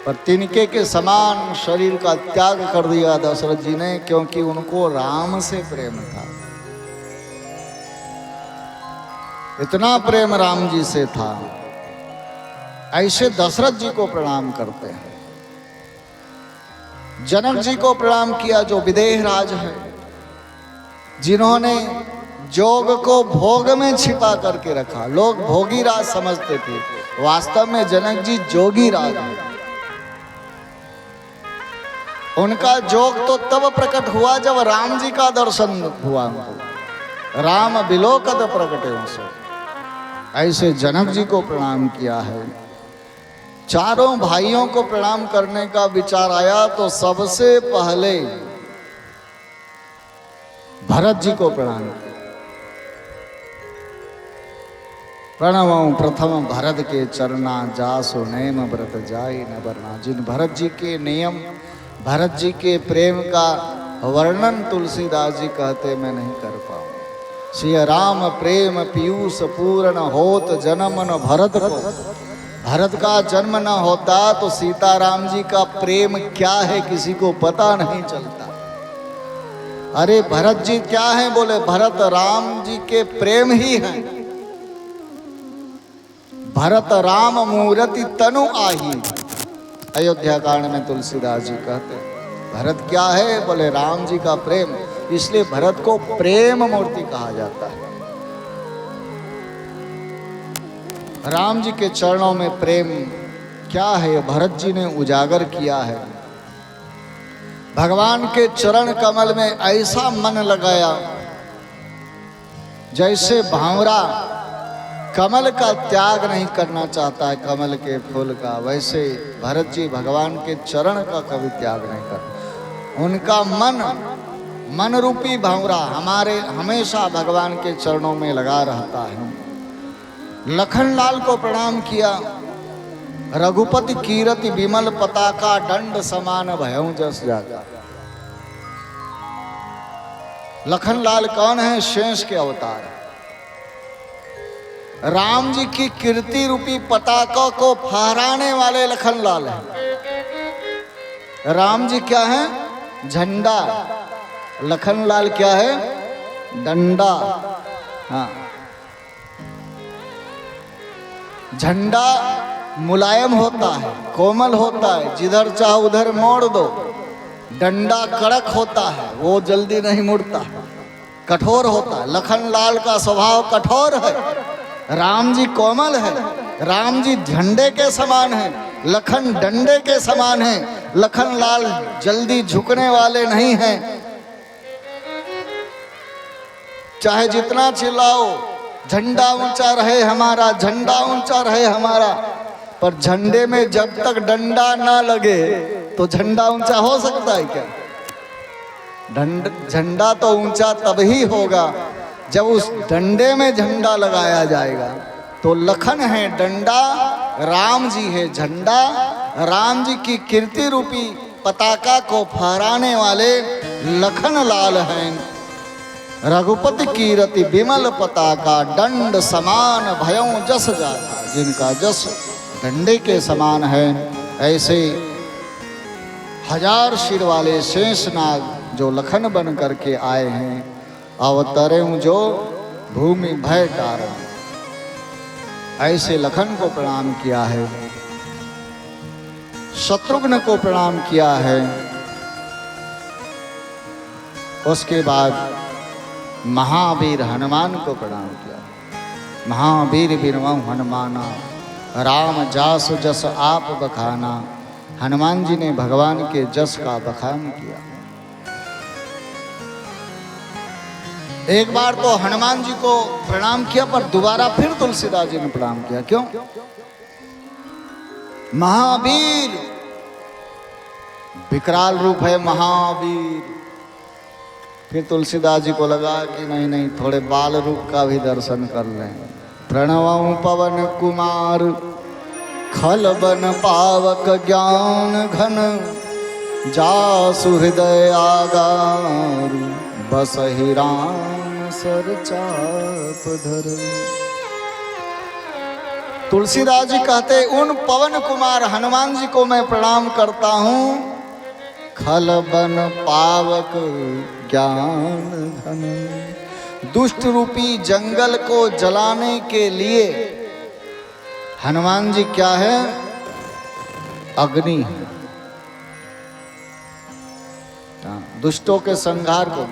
[SPEAKER 1] पर तिनके के समान शरीर का त्याग कर दिया दशरथ जी ने, क्योंकि उनको राम से प्रेम था। इतना प्रेम राम जी से था। ऐसे दशरथ जी को प्रणाम करते हैं। जनक जी को प्रणाम किया जो विदेह राज है, जिन्होंने जोग को भोग में छिपा करके रखा। लोग भोगी राज समझते थे, वास्तव में जनक जी जोगी राज हैं। उनका जोग तो तब प्रकट हुआ जब राम जी का दर्शन हुआ उनको। राम बिलोकत प्रकटे सो। ऐसे जनक जी को प्रणाम किया है। चारों भाइयों को प्रणाम करने का विचार आया तो सबसे पहले भरत जी को प्रणाम किया। प्रणवं प्रथम भरत के चरना, जासु नेम व्रत जाई न बरना। जिन भरत जी के नियम, भरत जी के प्रेम का वर्णन तुलसीदास जी कहते मैं नहीं कर पाऊँ। श्री राम प्रेम पीयूष पूर्ण होत जन्म न भरत को। भरत का जन्म न होता तो सीताराम जी का प्रेम क्या है किसी को पता नहीं चलता। अरे भरत जी क्या है? बोले भरत राम जी के प्रेम ही हैं। भरत राम मूर्ति तनु आही। अयोध्या कांड में तुलसीदास जी कहते हैं भरत क्या है? बोले राम जी का प्रेम। इसलिए भरत को प्रेम मूर्ति कहा जाता है। राम जी के चरणों में प्रेम क्या है भरत जी ने उजागर किया है। भगवान के चरण कमल में ऐसा मन लगाया जैसे भांवरा कमल का त्याग नहीं करना चाहता है, कमल के फूल का, वैसे भरत जी भगवान के चरण का कभी त्याग नहीं करते। उनका मन रूपी भांवरा हमारे हमेशा भगवान के चरणों में लगा रहता है। लखनलाल को प्रणाम किया। रघुपति कीरति विमल पताका, दंड समान भयं जस जागा। लखनलाल कौन है? शेष के अवतार। राम जी की कीर्ति रूपी पताका को फहराने वाले लखनलाल हैं। राम जी क्या है? झंडा। लखनलाल क्या है? डंडा। हाँ, झंडा मुलायम होता है, कोमल होता है, जिधर चाहो उधर मोड़ दो। डंडा कड़क होता है, वो जल्दी नहीं मुड़ता, कठोर होता है। लखनलाल का स्वभाव कठोर है, राम जी कोमल है। राम जी झंडे के समान है, लखन डंडे के समान है। लखनलाल जल्दी झुकने वाले नहीं हैं। चाहे जितना चिल्लाओ, झंडा ऊंचा रहे हमारा, झंडा ऊंचा रहे हमारा, पर झंडे में जब तक डंडा ना लगे तो झंडा ऊंचा हो सकता है क्या? झंडा तो ऊंचा तभी होगा जब उस डंडे में झंडा लगाया जाएगा। तो लखन है डंडा, राम जी है झंडा। राम जी की कीर्ति रूपी पताका को फहराने वाले लखनलाल हैं। रघुपति कीरति विमल पताका, दंड समान भयों जस जाता। जिनका जस डंडे के समान है, ऐसे हजार सिर वाले शेषनाग जो लखन बन करके आए हैं। अवतरें जो भूमि भय कारण, ऐसे लखन को प्रणाम किया है। शत्रुघ्न को प्रणाम किया है। उसके बाद महावीर हनुमान को प्रणाम किया। महावीर बिरवं हनुमाना, राम जासु जस आप बखाना। हनुमान जी ने भगवान के जस का बखान किया। एक बार तो हनुमान जी को प्रणाम किया, पर दोबारा फिर तुलसीदास जी ने प्रणाम किया। क्यों? महावीर विकराल रूप है महावीर। फिर तुलसीदास जी को लगा कि नहीं नहीं, थोड़े बाल रूप का भी दर्शन कर लें। प्रणवं पवन कुमार, खल बन पावक ज्ञान घन। जासु हृदय आगार, बसहि राम सर चाप धर। तुलसीदास जी कहते उन पवन कुमार हनुमान जी को मैं प्रणाम करता हूँ। खल बन पावक ज्ञान घन। दुष्ट रूपी जंगल को जलाने के लिए हनुमान जी क्या है? अग्नि। दुष्टों के संहार को,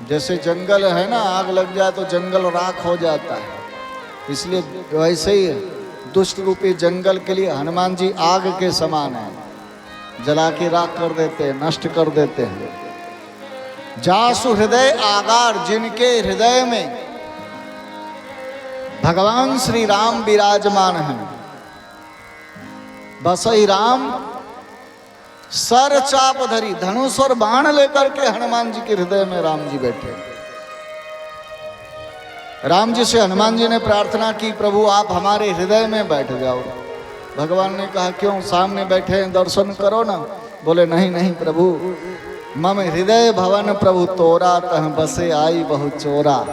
[SPEAKER 1] जैसे जंगल है ना, आग लग जाए तो जंगल राख हो जाता है, इसलिए वैसे ही दुष्ट रूपी जंगल के लिए हनुमान जी आग के समान है, जला के राख कर देते हैं, नष्ट कर देते हैं। जासु हृदय आगार, जिनके हृदय में भगवान श्री राम विराजमान हैं, बसई राम सर चाप धरी, धनुष और बाण लेकर के हनुमान जी के हृदय में राम जी बैठे। राम जी से हनुमान जी ने प्रार्थना की, प्रभु आप हमारे हृदय में बैठ जाओ। भगवान ने कहा क्यों, सामने बैठे हैं, दर्शन करो ना। बोले नहीं नहीं प्रभु, मम हृदय भवन प्रभु तोरा, तह बसे आई बहु चोरा।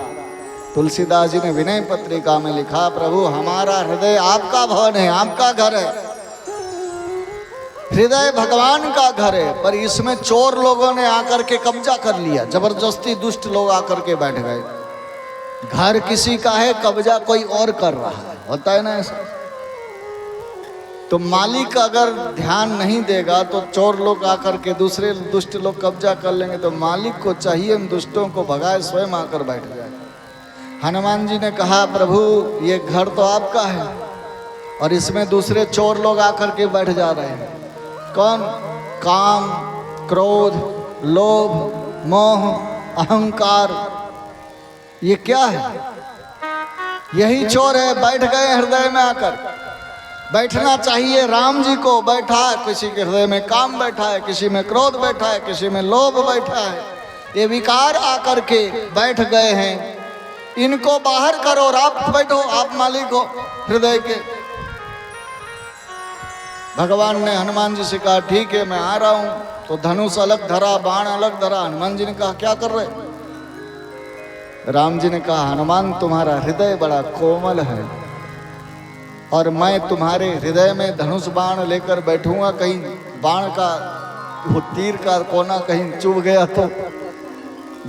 [SPEAKER 1] तुलसीदास जी ने विनय पत्रिका में लिखा, प्रभु हमारा हृदय आपका भवन है, आपका घर है, हृदय भगवान का घर है, पर इसमें चोर लोगों ने आकर के कब्जा कर लिया, जबरदस्ती दुष्ट लोग आकर के बैठ गए। घर किसी का है, कब्जा कोई और कर रहा है, होता है ना ऐसा। तो मालिक अगर ध्यान नहीं देगा तो चोर लोग आकर के दूसरे दुष्ट लोग कब्जा कर लेंगे। तो मालिक को चाहिए इन दुष्टों को भगाए, स्वयं आकर बैठ जाए। हनुमान जी ने कहा, प्रभु ये घर तो आपका है और इसमें दूसरे चोर लोग आकर के बैठ जा रहे हैं। कौन? काम, क्रोध, लोभ, मोह, अहंकार, ये क्या है? यही चोर है, बैठ गए हृदय में आकर। बैठना चाहिए राम जी को, बैठा है किसी के हृदय में काम बैठा है, किसी में क्रोध बैठा है, किसी में लोभ बैठा है, ये विकार आकर के बैठ गए हैं। इनको बाहर करो और आप बैठो, आप मालिक हो हृदय के। भगवान ने हनुमान जी से कहा ठीक है मैं आ रहा हूं। तो धनुष अलग धरा, बाण अलग धरा। हनुमान जी ने कहा क्या कर रहे? राम जी ने कहा, हनुमान तुम्हारा हृदय बड़ा कोमल है और मैं तुम्हारे हृदय में धनुष बाण लेकर बैठूंगा, कहीं बाण का वो तीर का कोना कहीं चुभ गया तो,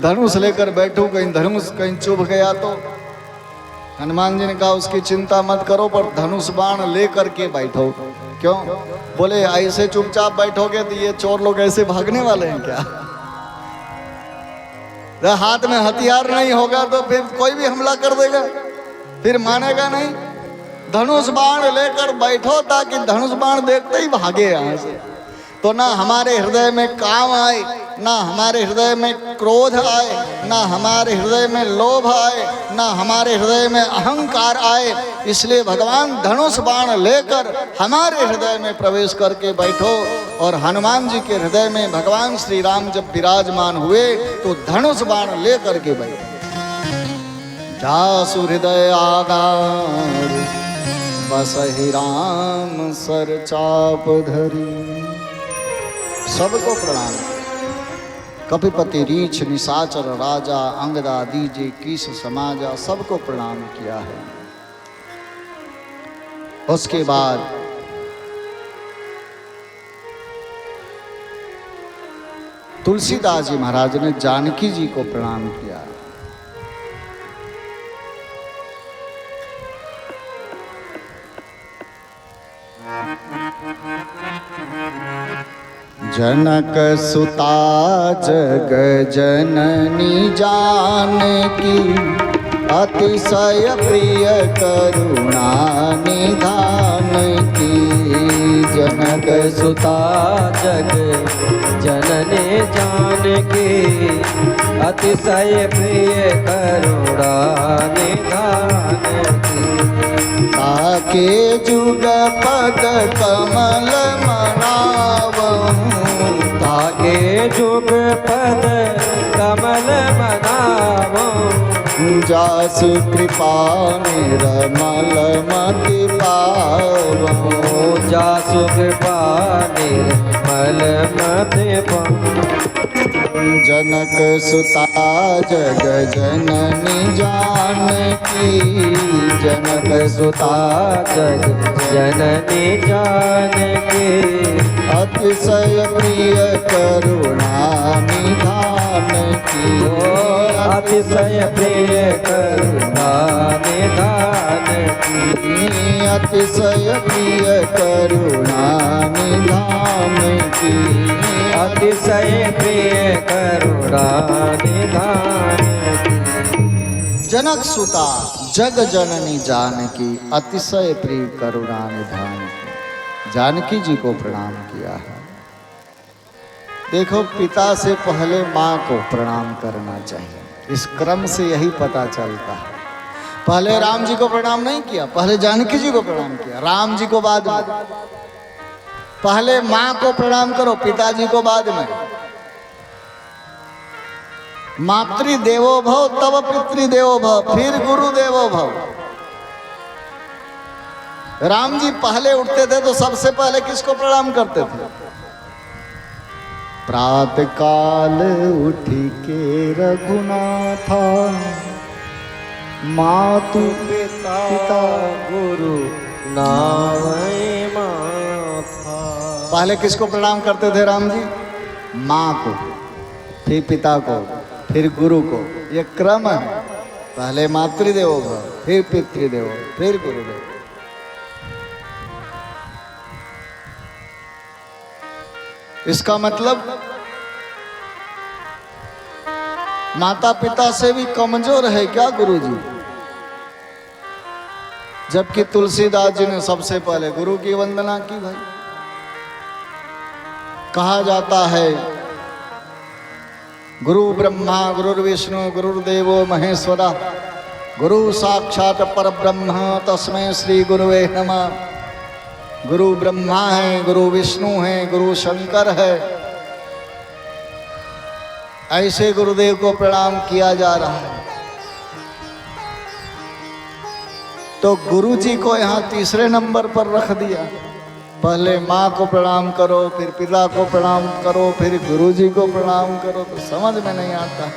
[SPEAKER 1] धनुष लेकर बैठूं कहीं धनुष कहीं चुभ गया तो। हनुमान जी ने कहा उसकी चिंता मत करो, पर धनुष बाण लेकर के बैठो। क्यों? बोले ऐसे चुपचाप बैठोगे तो ये चोर लोग ऐसे भागने वाले हैं क्या? हाथ में हथियार नहीं होगा तो फिर कोई भी हमला कर देगा, फिर मानेगा नहीं। धनुष बाण लेकर बैठो ताकि धनुष बाण देखते ही भागे यहाँ से। तो ना हमारे हृदय में काम आए, ना हमारे हृदय में क्रोध आए, ना हमारे हृदय में लोभ आए, ना हमारे हृदय में अहंकार आए। इसलिए भगवान धनुष बाण लेकर हमारे हृदय में प्रवेश करके बैठो। और हनुमान जी के हृदय में भगवान श्री राम जब विराजमान हुए तो धनुष बाण लेकर के बैठे। जासु हृदय आगार, बसहि राम सर चाप धरी। सबको प्रणाम। कपिपति रीछ निशाचर राजा, अंगदा दीजे कीस समाजा, सबको प्रणाम किया है। उसके बाद तुलसीदास जी महाराज ने जानकी जी को प्रणाम किया। जनक सुता जग जननी जानकी, अतिशय प्रिय करुणा निधान की।
[SPEAKER 2] जनक सुता जग जननी जानकी, अतिशय प्रिय करुणा निधान की।
[SPEAKER 1] ताके जुग पद कमल मनावहूँ,
[SPEAKER 2] ताके जुग पद कमल मनावहूँ।
[SPEAKER 1] जासु कृपा निर्मल मति पावहूँ,
[SPEAKER 2] जासु कृपा निर्मल मति पावहूँ।
[SPEAKER 1] जनक सुता जग जननी जानकी,
[SPEAKER 2] जनक सुता जग जननी जानकी,
[SPEAKER 1] अतिशय प्रिय करुणा निधान की।
[SPEAKER 2] अतिशय प्रिय करुणा निधान की।
[SPEAKER 1] अतिशय प्रिय करुणा निधान की।
[SPEAKER 2] अतिशय प्रिय करुणा निधान की।
[SPEAKER 1] जनक सुता जग जननी जानकी अतिशय प्रिय करुणा निधान की। जानकी जी को प्रणाम किया है। देखो, पिता से पहले माँ को प्रणाम करना चाहिए। इस क्रम से यही पता चलता है। पहले राम जी को प्रणाम नहीं किया, पहले जानकी जी को प्रणाम किया, राम जी को बाद में। पहले माँ को प्रणाम करो, पिताजी को बाद में। मातृदेवो भव तब पितृदेवो भव, फिर गुरु देवो भव। राम जी पहले उठते थे तो सबसे पहले किसको प्रणाम करते थे? प्रातः काल उठी के रघुनाथा मातु पिता
[SPEAKER 2] गुरु नावै माथा।
[SPEAKER 1] पहले किसको प्रणाम करते थे राम जी? माँ को, फिर पिता को, फिर गुरु को। ये क्रम है। पहले मातृदेवो भव, फिर पितृदेवो, फिर गुरुदेव। इसका मतलब माता पिता से भी कमजोर है क्या गुरुजी? जबकि तुलसीदास जी ने सबसे पहले गुरु की वंदना की। भाई, कहा जाता है गुरु ब्रह्मा गुरुर्विष्णु गुरुर्देवो महेश्वरा गुरु साक्षात परब्रह्म तस्मै श्री गुरुवे नमः। गुरु ब्रह्मा है, गुरु विष्णु है, गुरु शंकर है। ऐसे गुरुदेव को प्रणाम किया जा रहा है। तो गुरु जी को यहाँ तीसरे नंबर पर रख दिया। पहले माँ को प्रणाम करो, फिर पिता को प्रणाम करो, फिर गुरु जी को प्रणाम करो, तो समझ में नहीं आता।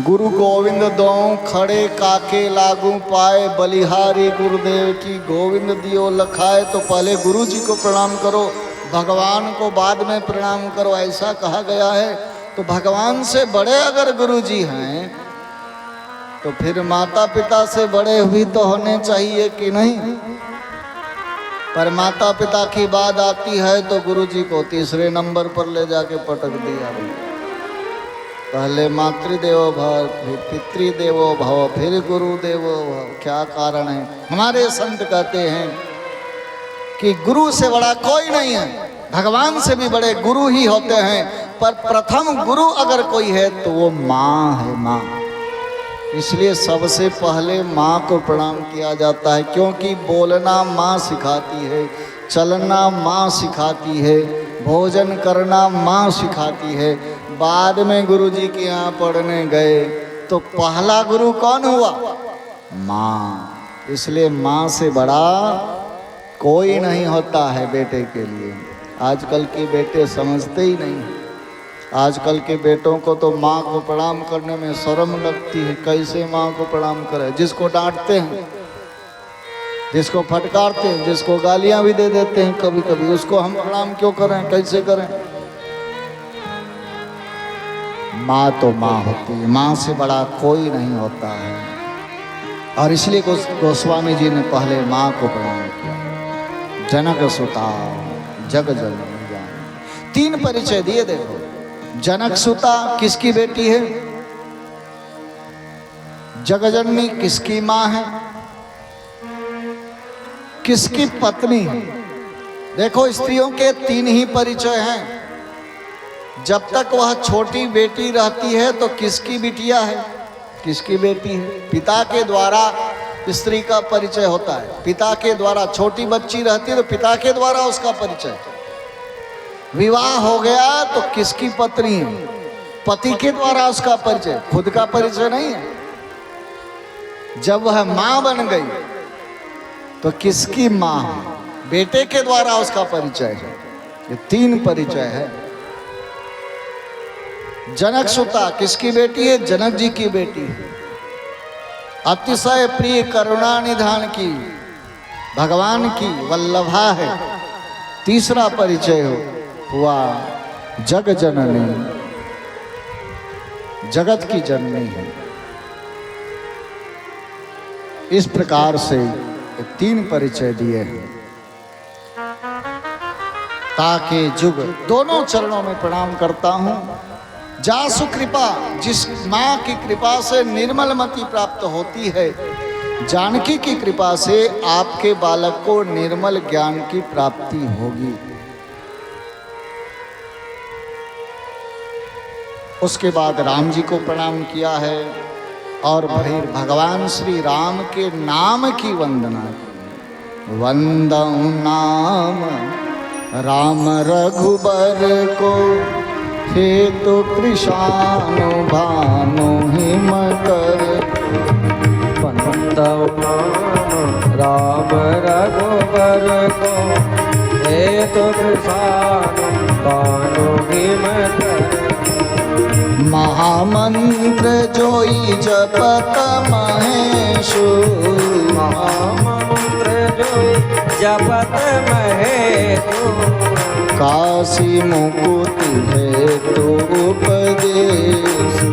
[SPEAKER 1] गुरु गोविंद दों खड़े काके लागू पाए, बलिहारी गुरुदेव की गोविंद दियो लखाए। तो पहले गुरु जी को प्रणाम करो, भगवान को बाद में प्रणाम करो, ऐसा कहा गया है। तो भगवान से बड़े अगर गुरु जी हैं तो फिर माता पिता से बड़े भी तो होने चाहिए कि नहीं? पर माता पिता की बात आती है तो गुरु जी को तीसरे नंबर पर ले जाके पटक दिया। पहले मातृदेवो भव, फिर पितृदेवो भव, फिर गुरुदेवो भव। क्या कारण है? हमारे संत कहते हैं कि गुरु से बड़ा कोई नहीं है, भगवान से भी बड़े गुरु ही होते हैं। पर प्रथम गुरु अगर कोई है तो वो माँ है, माँ। इसलिए सबसे पहले माँ को प्रणाम किया जाता है, क्योंकि बोलना माँ सिखाती है, चलना माँ सिखाती है, भोजन करना माँ सिखाती है। बाद में गुरु जी के यहाँ पढ़ने गए तो पहला गुरु कौन हुआ? माँ। इसलिए माँ से बड़ा कोई नहीं होता है बेटे के लिए। आजकल के बेटे समझते ही नहीं। आजकल के बेटों को तो माँ को प्रणाम करने में शर्म लगती है। कैसे माँ को प्रणाम करें? जिसको डांटते हैं, जिसको फटकारते हैं, जिसको गालियाँ भी दे देते हैं कभी कभी, उसको हम प्रणाम क्यों करें? कैसे करें? माँ तो माँ होती है, माँ से बड़ा कोई नहीं होता है। और इसलिए गोस्वामी जी ने पहले माँ को प्रणाम किया। जनक सुता जग जननी जान। 3 परिचय दिए। देखो, जनक सुता किसकी बेटी है? जगजननी किसकी माँ है? किसकी पत्नी है? देखो, स्त्रियों के 3 ही परिचय हैं। जब तक वह छोटी बेटी रहती है तो किसकी बिटिया है, किसकी बेटी है? पिता के द्वारा स्त्री का परिचय होता है। पिता के द्वारा छोटी बच्ची रहती है तो पिता के द्वारा उसका परिचय। विवाह हो गया तो किसकी पत्नी है? पति के द्वारा उसका परिचय, खुद का परिचय नहीं है। जब वह माँ बन गई तो किसकी माँ है? बेटे के द्वारा उसका परिचय है। ये 3 परिचय है। जनक सुता किसकी बेटी है? जनक जी की बेटी है। अतिशय प्रिय करुणा निधान की, भगवान की वल्लभा है। तीसरा परिचय हुआ जग जननी, जगत की जननी है। इस प्रकार से 3 परिचय दिए हैं काके जुग दोनों चरणों में प्रणाम करता हूँ। जासु कृपा, जिस माँ की कृपा से निर्मल मति प्राप्त होती है, जानकी की कृपा से आपके बालक को निर्मल ज्ञान की प्राप्ति होगी। उसके बाद राम जी को प्रणाम किया है और फिर भगवान श्री राम के नाम की वंदना की। वंदऊ नाम राम रघुबर को, हे तो कृषानु भानु हिम कर।
[SPEAKER 2] वंदऊ राम रघुबर को, हे तो कृषानु भानु हिम कर।
[SPEAKER 1] महामंत्र जोई जपत महेशु,
[SPEAKER 2] महामंत्र जोई जपत महेशु।
[SPEAKER 1] काशी मुकुति हेतु उपदेशु,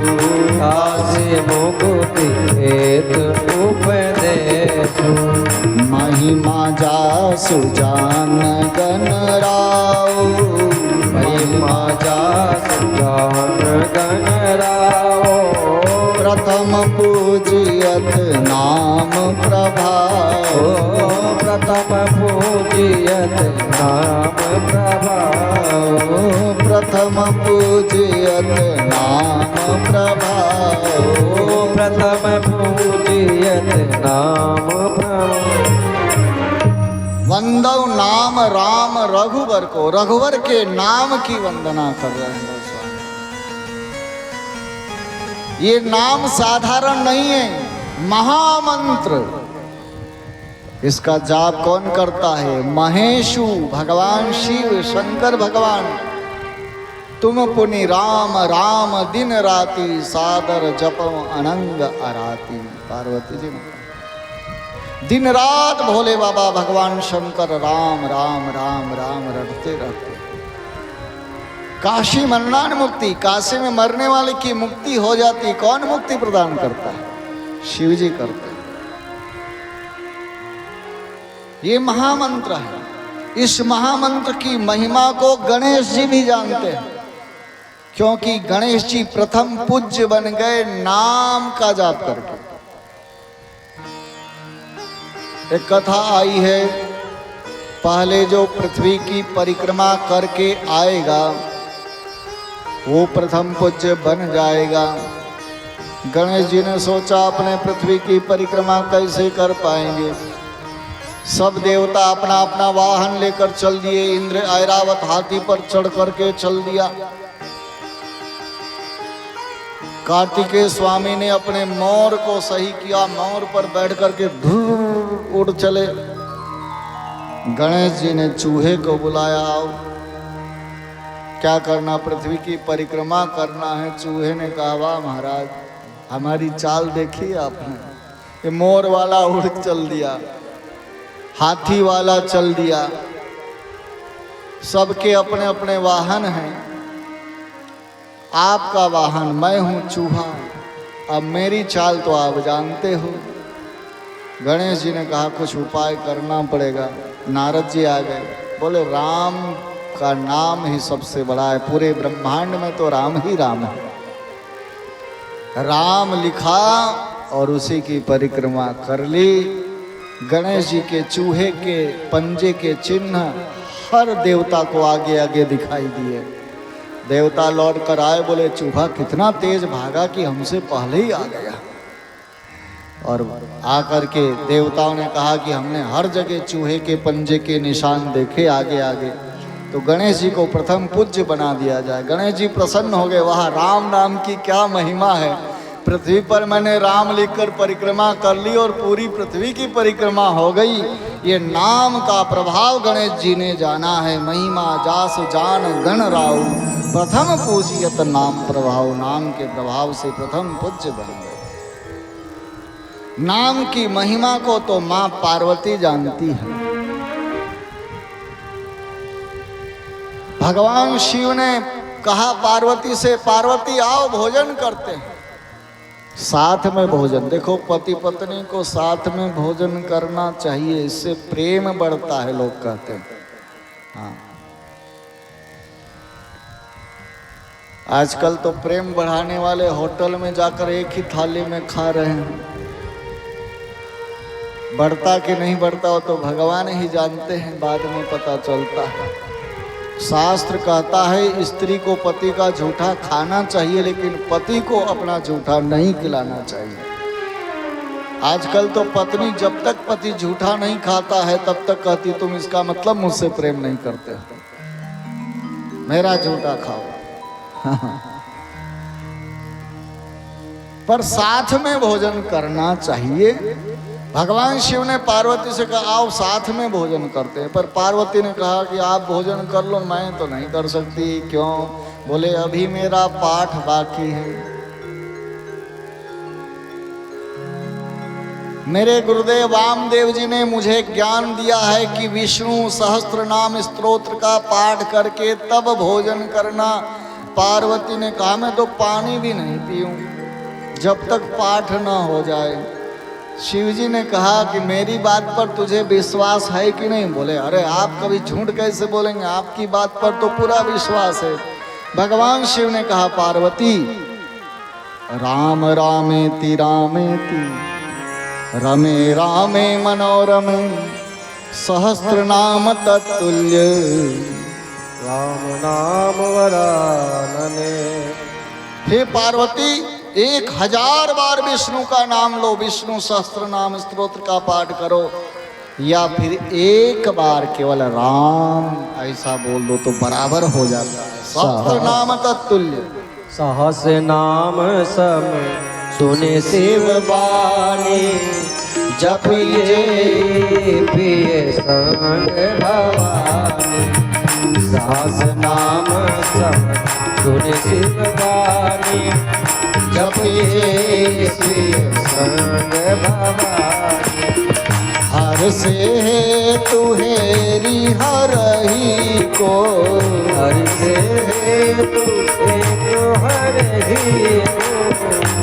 [SPEAKER 2] काशी मुकुति हेतु उपदेशु।
[SPEAKER 1] महिमा जासु जान गन राव,
[SPEAKER 2] महिमा जासु जान गन राव।
[SPEAKER 1] प्रथम पूजियत नाम प्रभाव,
[SPEAKER 2] प्रथम पूजियत नाम प्रभाव।
[SPEAKER 1] प्रथम पूजियत नाम प्रभाव।
[SPEAKER 2] प्रथम पूजियत नाम प्रभाव।
[SPEAKER 1] वंदौ नाम राम रघुवर को, रघुवर के नाम की वंदना कर रहे हैं स्वामी। ये नाम साधारण नहीं है, महामंत्र। इसका जाप कौन करता है? महेशु, भगवान शिव शंकर भगवान। तुम पुनि राम राम दिन राति, सादर जपम अनंग अराती। पार्वती जी ने दिन रात भोले बाबा भगवान शंकर राम राम राम राम रटते रहते। काशी मरणान मुक्ति, काशी में मरने वाले की मुक्ति हो जाती। कौन मुक्ति प्रदान करता है? शिव जी करते हैं। ये महामंत्र है। इस महामंत्र की महिमा को गणेश जी भी जानते हैं, क्योंकि गणेश जी प्रथम पूज्य बन गए नाम का जाप करके। एक कथा आई है, पहले जो पृथ्वी की परिक्रमा करके आएगा वो प्रथम पूज्य बन जाएगा। गणेश जी ने सोचा अपने पृथ्वी की परिक्रमा कैसे कर पाएंगे। सब देवता अपना अपना वाहन लेकर चल दिए। इंद्र ऐरावत हाथी पर चढ़ करके चल दिया। कार्तिकेय स्वामी ने अपने मोर को सही किया, मोर पर बैठ करके उड़ चले। गणेश जी ने चूहे को बुलाया, आओ क्या करना? पृथ्वी की परिक्रमा करना है। चूहे ने कहा, वाह महाराज, हमारी चाल देखी आपने। ये मोर वाला उड़ चल दिया, हाथी वाला चल दिया, सबके अपने अपने वाहन हैं। आपका वाहन मैं हूँ चूहा, अब मेरी चाल तो आप जानते हो। गणेश जी ने कहा कुछ उपाय करना पड़ेगा। नारद जी आ गए, बोले राम का नाम ही सबसे बड़ा है, पूरे ब्रह्मांड में तो राम ही राम है। राम लिखा और उसी की परिक्रमा कर ली। गणेश जी के चूहे के पंजे के चिन्ह हर देवता को आगे आगे दिखाई दिए। देवता लौट कर आए, बोले चूहा कितना तेज भागा कि हमसे पहले ही आ गया। और आकर के देवताओं ने कहा कि हमने हर जगह चूहे के पंजे के निशान देखे आगे आगे, तो गणेश जी को प्रथम पूज्य बना दिया जाए। गणेश जी प्रसन्न हो गए, वहाँ राम नाम की क्या महिमा है। पृथ्वी पर मैंने राम लिखकर परिक्रमा कर ली और पूरी पृथ्वी की परिक्रमा हो गई। ये नाम का प्रभाव गणेश जी ने जाना है। महिमा जास जान गण राव, प्रथम पूजियत नाम प्रभाव। नाम के प्रभाव से प्रथम पूज्य बन गए। नाम की महिमा को तो मां पार्वती जानती है। भगवान शिव ने कहा पार्वती से, पार्वती आओ भोजन करते हैं। साथ में भोजन, देखो पति पत्नी को साथ में भोजन करना चाहिए, इससे प्रेम बढ़ता है लोग कहते हैं। हाँ, आजकल तो प्रेम बढ़ाने वाले होटल में जाकर एक ही थाली में खा रहे हैं। बढ़ता कि नहीं बढ़ता हो तो भगवान ही जानते हैं, बाद में पता चलता है। शास्त्र कहता है स्त्री को पति का झूठा खाना चाहिए, लेकिन पति को अपना झूठा नहीं खिलाना चाहिए। आजकल तो पत्नी जब तक पति झूठा नहीं खाता है तब तक कहती तुम इसका मतलब मुझसे प्रेम नहीं करते हो, मेरा झूठा खाओ। पर साथ में भोजन करना चाहिए। भगवान शिव ने पार्वती से कहा आओ साथ में भोजन करते हैं, पर पार्वती ने कहा कि आप भोजन कर लो, मैं तो नहीं कर सकती। क्यों? बोले अभी मेरा पाठ बाकी है। मेरे गुरुदेव वामदेव जी ने मुझे ज्ञान दिया है कि विष्णु सहस्त्र नाम स्तोत्र का पाठ करके तब भोजन करना। पार्वती ने कहा मैं तो पानी भी नहीं पीऊं जब तक पाठ न हो जाए। शिवजी ने कहा कि मेरी बात पर तुझे विश्वास है कि नहीं? बोले अरे आप कभी झूठ कैसे बोलेंगे, आपकी बात पर तो पूरा विश्वास है। भगवान शिव ने कहा पार्वती राम रामेति रामेति रमे रामे मनोरमे सहस्त्र नाम तत्तुल्य
[SPEAKER 2] राम नाम वरानने।
[SPEAKER 1] हे पार्वती 1000 बार विष्णु का नाम लो, विष्णु सहस्त्र नाम स्तोत्र का पाठ करो, या फिर एक बार केवल राम ऐसा बोल दो तो बराबर हो जाता है। सहस्त्र नाम तत्तुल्य।
[SPEAKER 2] सहस नाम सम सुने शिव बानी, जपिए प्रिय संग भवानी। सहस नाम सम सुने शिव बानी, जपिए प्रिय संग भवानी।
[SPEAKER 1] हर से तू हेरी हरही को,
[SPEAKER 2] हर से तू एक हरही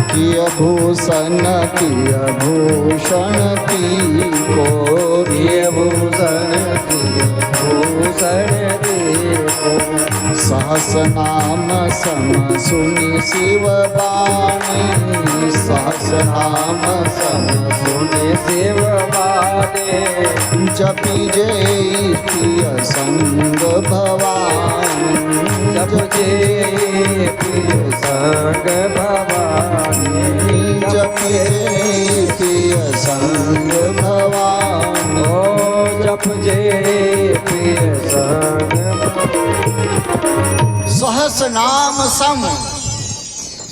[SPEAKER 1] किय भूषण किय भूषण की को,
[SPEAKER 2] किय भूषण किय भूषण को।
[SPEAKER 1] सहस नाम सम सुनि शिव बानी, सहस नाम सम
[SPEAKER 2] सुने शिव बानी,
[SPEAKER 1] जपि जे प्रिय संग भवानी।
[SPEAKER 2] जप जे प्रिय संग भवानी,
[SPEAKER 1] जपि जे प्रिय संग भवानी।
[SPEAKER 2] ओ जप जे प्रिय संग।
[SPEAKER 1] सहस नाम सम,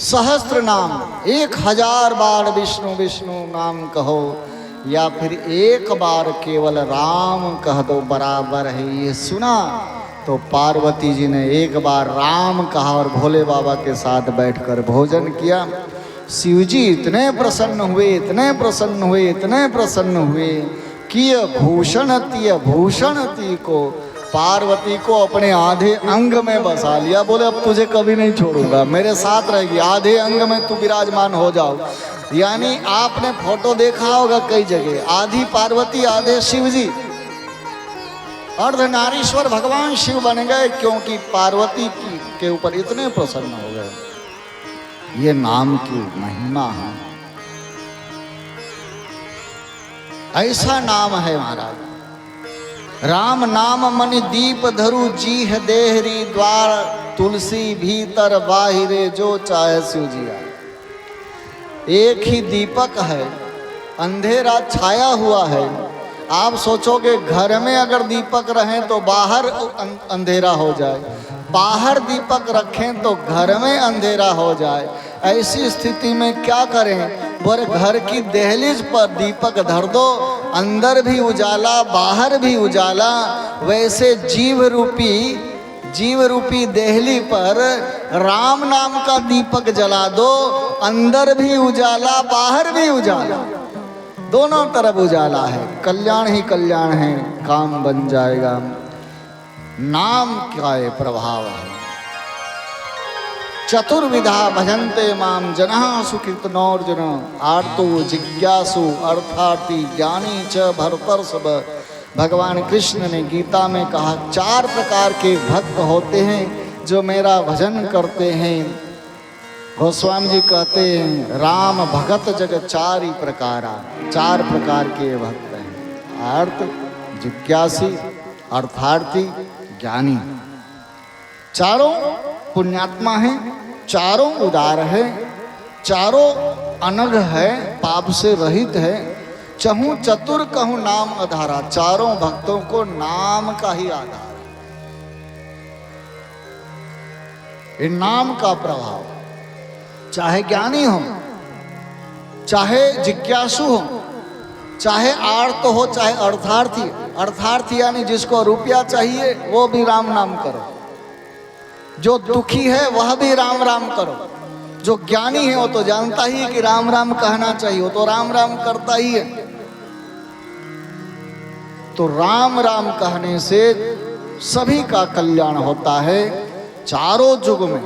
[SPEAKER 1] सहस्त्र नाम 1000 बार विष्णु विष्णु नाम कहो, या फिर एक बार केवल राम कह दो बराबर है। ये सुना तो पार्वती जी ने एक बार राम कहा और भोले बाबा के साथ बैठकर भोजन किया। शिवजी इतने प्रसन्न हुए, इतने प्रसन्न हुए, इतने प्रसन्न हुए कि भूषण ती को, पार्वती को अपने आधे अंग में बसा लिया। बोले अब तुझे कभी नहीं छोड़ूंगा, मेरे साथ रहेगी, आधे अंग में तू विराजमान हो जाओ। यानी आपने फोटो देखा होगा कई जगह, आधी पार्वती आधे शिवजी, अर्धनारीश्वर भगवान शिव बन गए, क्योंकि पार्वती के ऊपर इतने प्रसन्न हो गए। ये नाम की महिमा है, ऐसा नाम है महाराज। राम नाम मनि दीप धरु जीह देहरी द्वार, तुलसी भीतर बाहिरे जो चाहे शिव जी आए। एक ही दीपक है, अंधेरा छाया हुआ है। आप सोचोगे घर में अगर दीपक रहें तो बाहर अंधेरा हो जाए, बाहर दीपक रखें तो घर में अंधेरा हो जाए। ऐसी स्थिति में क्या करें? बोले घर की दहलीज पर दीपक धर दो, अंदर भी उजाला बाहर भी उजाला। वैसे जीव रूपी देहली पर राम नाम का दीपक जला दो, अंदर भी उजाला बाहर भी उजाला, दोनों तरफ उजाला है। कल्याण ही कल्याण है, काम बन जाएगा। नाम का ये प्रभाव है। चतुर्विधा भजन्ते माम जनाः सुकृतनोर्जुन, आर्तो जिज्ञासु अर्थार्थी ज्ञानी च भरतर्षभ। भगवान कृष्ण ने गीता में कहा 4 प्रकार के भक्त होते हैं। जो मेरा भजन करते हैं। गोस्वामी जी कहते हैं राम भगत जग चारि प्रकारा, 4 प्रकार के भक्त हैं। अर्थ, जिज्ञासी, अर्थार्थी, ज्ञानी। चारों पुण्यात्मा हैं, चारों उदार है, चारों अनघ है, पाप से रहित है। चहूँ चतुर कहूँ नाम आधारा, चारों भक्तों को नाम का ही आधार है। नाम का प्रभाव, चाहे ज्ञानी हो, चाहे जिज्ञासु हो, चाहे आर्त हो, चाहे अर्थार्थी। अर्थार्थी यानी जिसको रुपया चाहिए वो भी राम नाम करो, जो दुखी है वह भी राम राम करो। जो ज्ञानी है वो तो जानता ही है कि राम राम कहना चाहिए, वो तो राम राम करता ही है। तो राम राम कहने से सभी का कल्याण होता है। चारों युग में,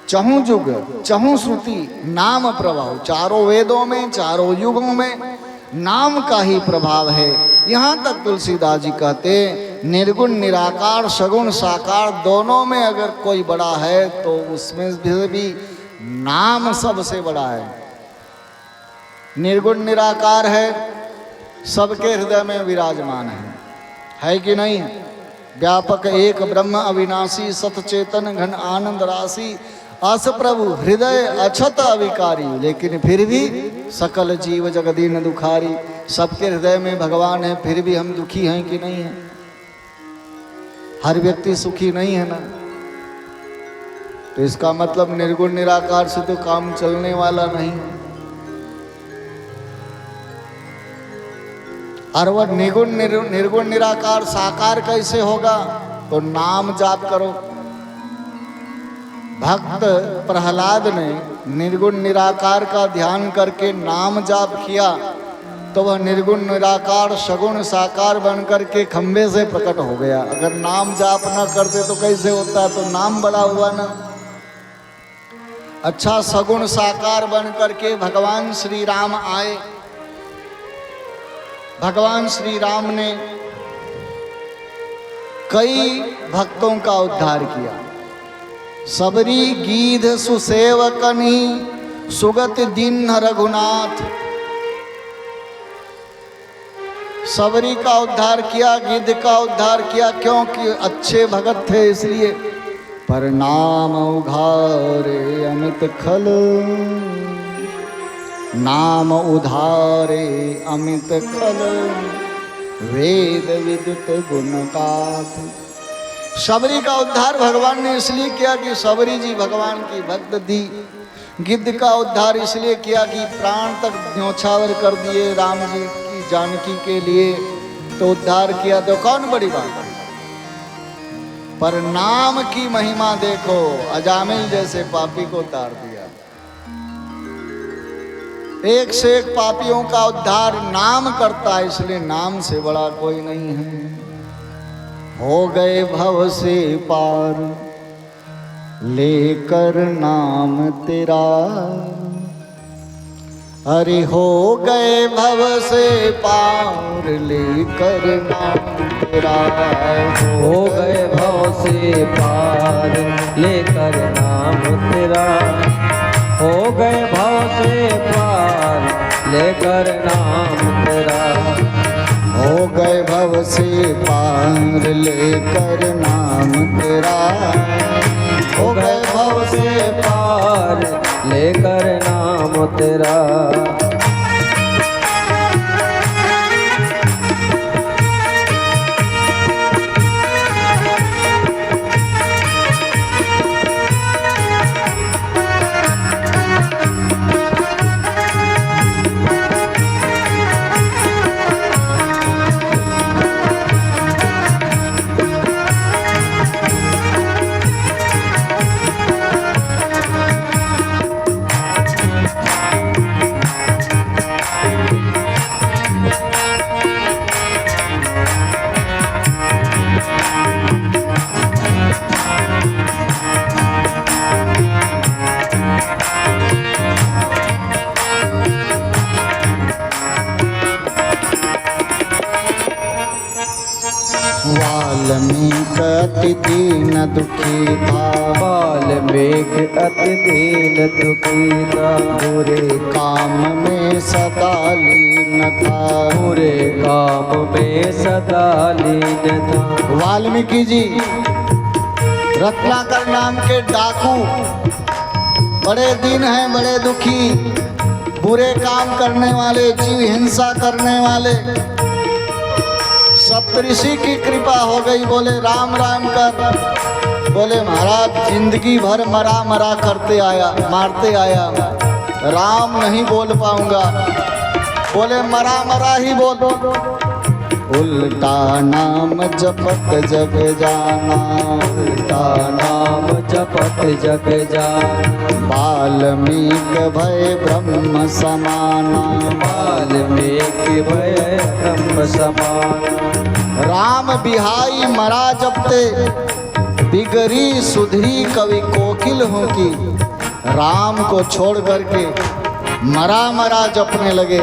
[SPEAKER 1] चहुं युग, चहुं श्रुति, नाम प्रभाव। चारों वेदों में, चारों युगों में नाम का ही प्रभाव है। यहाँ तक तुलसीदास जी कहते निर्गुण निराकार, सगुण साकार, दोनों में अगर कोई बड़ा है तो उसमें भी नाम सबसे बड़ा है। निर्गुण निराकार है, सबके हृदय में विराजमान है कि नहीं? व्यापक एक ब्रह्म अविनाशी, सतचेतन घन आनंद राशि, अस प्रभु हृदय अछत अविकारी, लेकिन फिर भी सकल जीव जगदीन दुखारी। सबके हृदय में भगवान है, फिर भी हम दुखी हैं कि नहीं है? हर व्यक्ति सुखी नहीं है ना। तो इसका मतलब निर्गुण निराकार से तो काम चलने वाला नहीं है। और वह निर्गुण निराकार साकार कैसे होगा? तो नाम जाप करो। भक्त प्रहलाद ने निर्गुण निराकार का ध्यान करके नाम जाप किया तो वह निर्गुण निराकार सगुण साकार बन करके खंबे से प्रकट हो गया। अगर नाम जाप न करते तो कैसे होता? तो नाम बड़ा हुआ ना। अच्छा, सगुण साकार बन करके भगवान श्री राम आए। भगवान श्री राम ने कई भक्तों का उद्धार किया। सबरी गीध सुसेवकनी सुगत दीन रघुनाथ। सबरी का उद्धार किया, गिद्ध का उद्धार किया, क्योंकि अच्छे भगत थे इसलिए। पर नाम उघारे अमित खल, नाम उधारे अमित खल, वेद विदित गुण गाथ। सबरी का उद्धार भगवान ने इसलिए किया कि सबरी जी भगवान की भक्त थी। गिद्ध का उद्धार इसलिए किया कि प्राण तक न्योछावर कर दिए राम जी की जानकी के लिए, तो उद्धार किया। तो कौन बड़ी बात है? पर नाम की महिमा देखो, अजामिल जैसे पापी को उतार दिया। एक से एक पापियों का उद्धार नाम करता है, इसलिए नाम से बड़ा कोई नहीं है। हो गए भव से पार लेकर नाम तेरा, अरे हो गए भव से पार लेकर नाम तेरा।
[SPEAKER 2] हो गए भव से पार लेकर नाम तेरा, हो गए भव से पार लेकर नाम तेरा।
[SPEAKER 1] हो गए भव से पार लेकर नाम तेरा,
[SPEAKER 2] हो गए भव से पार लेकर नाम तेरा।
[SPEAKER 1] वाल्मीकि अति दीन दुखी था,
[SPEAKER 2] वाल्मीकि अति दीन दुखी था,
[SPEAKER 1] बुरे काम में सदा लीन था।
[SPEAKER 2] बुरे काम में सदा लीन था।
[SPEAKER 1] वाल्मीकि जी रत्नाकर नाम के डाकू, बड़े दीन हैं, बड़े दुखी, बुरे काम करने वाले, जीव हिंसा करने वाले। सप्तऋषि की कृपा हो गई, बोले राम राम कर। बोले महाराज जिंदगी भर मरा मरा करते आया, मारते आया, राम नहीं बोल पाऊंगा। बोले मरा मरा ही बोल। उल्टा नाम जपत जग जाना,
[SPEAKER 2] उल्टा नाम जपत जग जाना,
[SPEAKER 1] वाल्मीकि भय ब्रह्म समाना।
[SPEAKER 2] वाल्मीकि भय ब्रह्म समाना।
[SPEAKER 1] राम बिहाई मरा जपते, बिगड़ी सुधरी कवि कोकिल हूँ की। राम को छोड़ करके मरा मरा जपने लगे।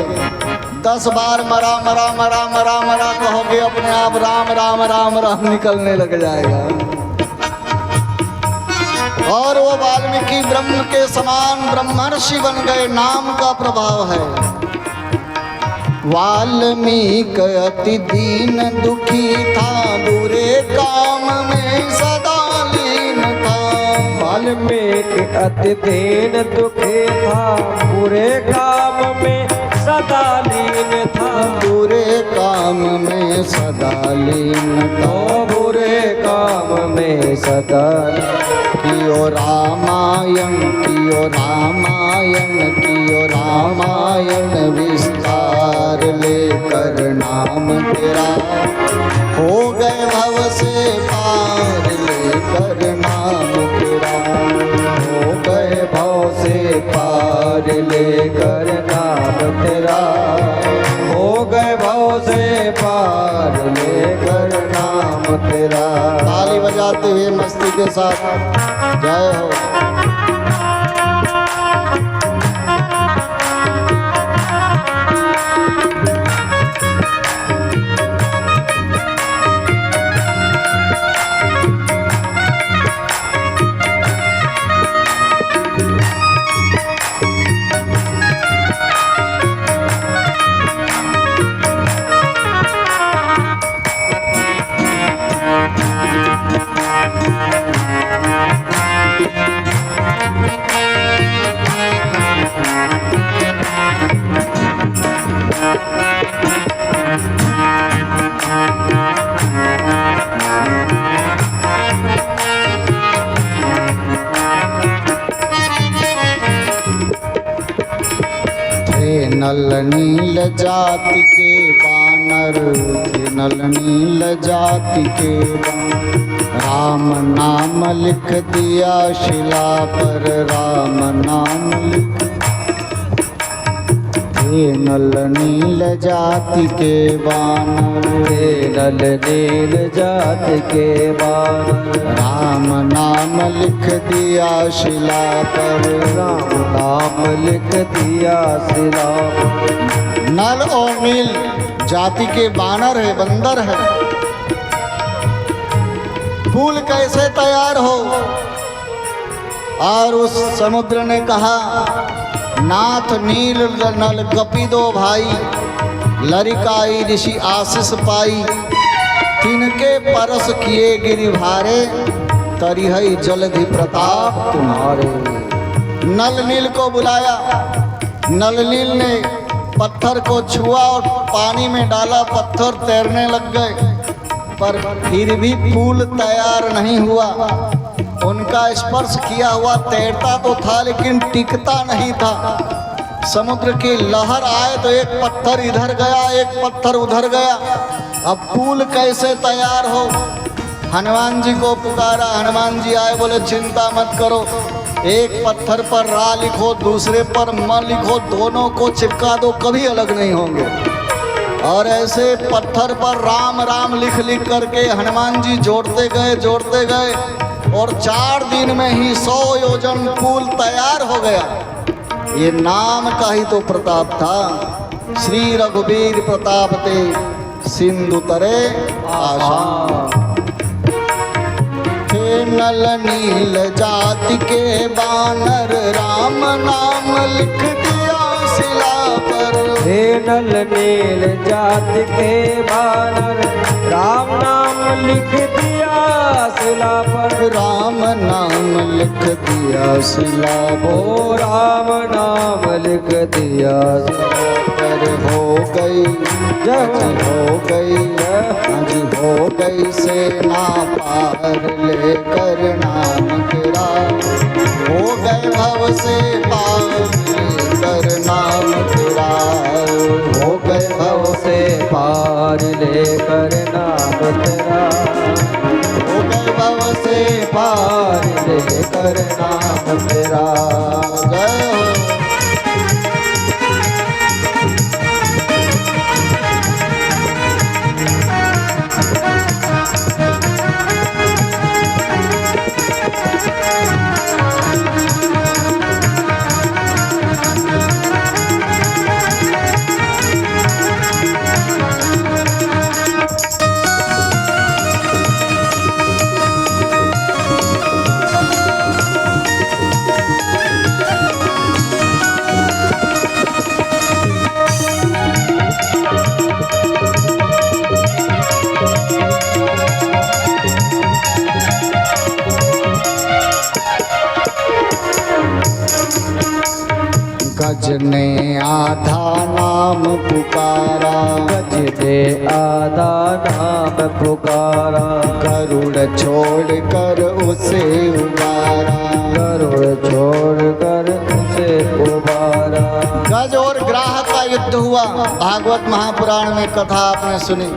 [SPEAKER 1] 10 बार मरा मरा मरा मरा मरा कहोगे, अपने आप राम राम राम राम निकलने लग जाएगा। और वो वाल्मीकि ब्रह्म के समान ब्रह्मर्षि बन गए, नाम का प्रभाव है। वाल्मीकि अति दीन दुखी था, बुरे काम में सदा लीन था।
[SPEAKER 2] वाल्मीकि अति दीन दुखी था, बुरे काम में सदा लीन था।
[SPEAKER 1] बुरे काम में सदा लीन था।
[SPEAKER 2] बुरे काम में सदा
[SPEAKER 1] कियो रामायण, कियो रामायण, कियो रामायण विस्तार लेकर नाम तेरा, हो गए भव से पार लेकर नाम तेरा,
[SPEAKER 2] हो गए भव से पार लेकर नाम तेरा, हो गए भव से पार लेकर नाम तेरा।
[SPEAKER 1] ताली बजाते हुए मस्ती के साथ जय हो। नल नील जाति के बानर थे, नल नील जाति के बानर। राम नाम लिख दिया शिला पर, राम नाम लिख। हे नल नील जाति के बानर,
[SPEAKER 2] हे नल नील जाति के बानर।
[SPEAKER 1] राम नाम लिख दिया शिला पर,
[SPEAKER 2] राम नाम लिख दिया शिला पर।
[SPEAKER 1] नल और नील जाति के बानर है, बंदर है। फूल कैसे तैयार हो? और उस समुद्र ने कहा, नाथ नील नल कपि दो भाई, लरिकाई ऋषि आशीष पाई। तिनके परस किए गिरि भारे, तरिहई जलधि प्रताप तुम्हारे। नल नील को बुलाया, नल नील ने पत्थर को छुआ और पानी में डाला, पत्थर तैरने लग गए। पर फिर भी फूल तैयार नहीं हुआ। उनका स्पर्श किया हुआ तैरता तो था लेकिन टिकता नहीं था। समुद्र की लहर आए तो एक पत्थर इधर गया, एक पत्थर उधर गया। अब फूल कैसे तैयार हो? हनुमान जी को पुकारा, हनुमान जी आए, बोले चिंता मत करो, एक पत्थर पर रा लिखो, दूसरे पर म लिखो, दोनों को चिपका दो, कभी अलग नहीं होंगे। और ऐसे पत्थर पर राम राम लिख लिख करके हनुमान जी जोड़ते गए और 4 दिन में ही 100 योजन फूल तैयार हो गया। ये नाम का ही तो प्रताप था। श्री रघुवीर प्रताप ते सिंधु तरे आशान। हे नल नील जाति के बानर राम नाम लिख दिया शिला पर।
[SPEAKER 2] हे नल नील जाति के बानर राम नाम लिख दिया शिला पर।
[SPEAKER 1] राम नाम लिख दिया शिला
[SPEAKER 2] ओ राम नाम लिख दिया शिला
[SPEAKER 1] पर। हो गई
[SPEAKER 2] जय
[SPEAKER 1] हो गई आज हो गई सेना पार लेकर नाम तेरा। हो गए भव से पार लेकर नाम तेरा।
[SPEAKER 2] हो गए भव से पार लेकर नाम तेरा।
[SPEAKER 1] हो गए भव से
[SPEAKER 2] पार लेकर नाम तेरा।
[SPEAKER 1] जय हो। गज ने आधा नाम पुकारा।
[SPEAKER 2] गज ने आधा नाम पुकारा।
[SPEAKER 1] गरुड़ छोड़ कर उसे उबारा।
[SPEAKER 2] गरुड़ छोड़ कर उसे उबारा।
[SPEAKER 1] गज और ग्राह का युद्ध हुआ। भागवत महापुराण में कथा आपने सुनी।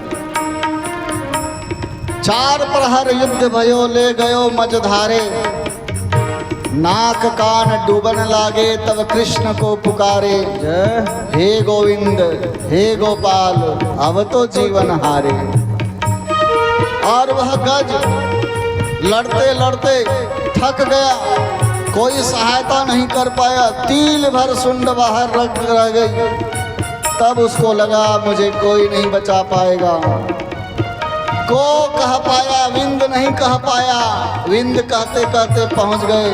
[SPEAKER 1] 4 प्रहर युद्ध भयो ले गयो मझधारे। नाक कान डूबन लागे तब कृष्ण को पुकारे।
[SPEAKER 2] जय
[SPEAKER 1] हे गोविंद हे गोपाल अब तो जीवन हारे। और वह गज लड़ते लड़ते थक गया, कोई सहायता नहीं कर पाया। तिल भर सुंड बाहर रह गई। तब उसको लगा मुझे कोई नहीं बचा पाएगा। को कह पाया, विंद नहीं कह पाया। विंद कहते कहते पहुंच गए।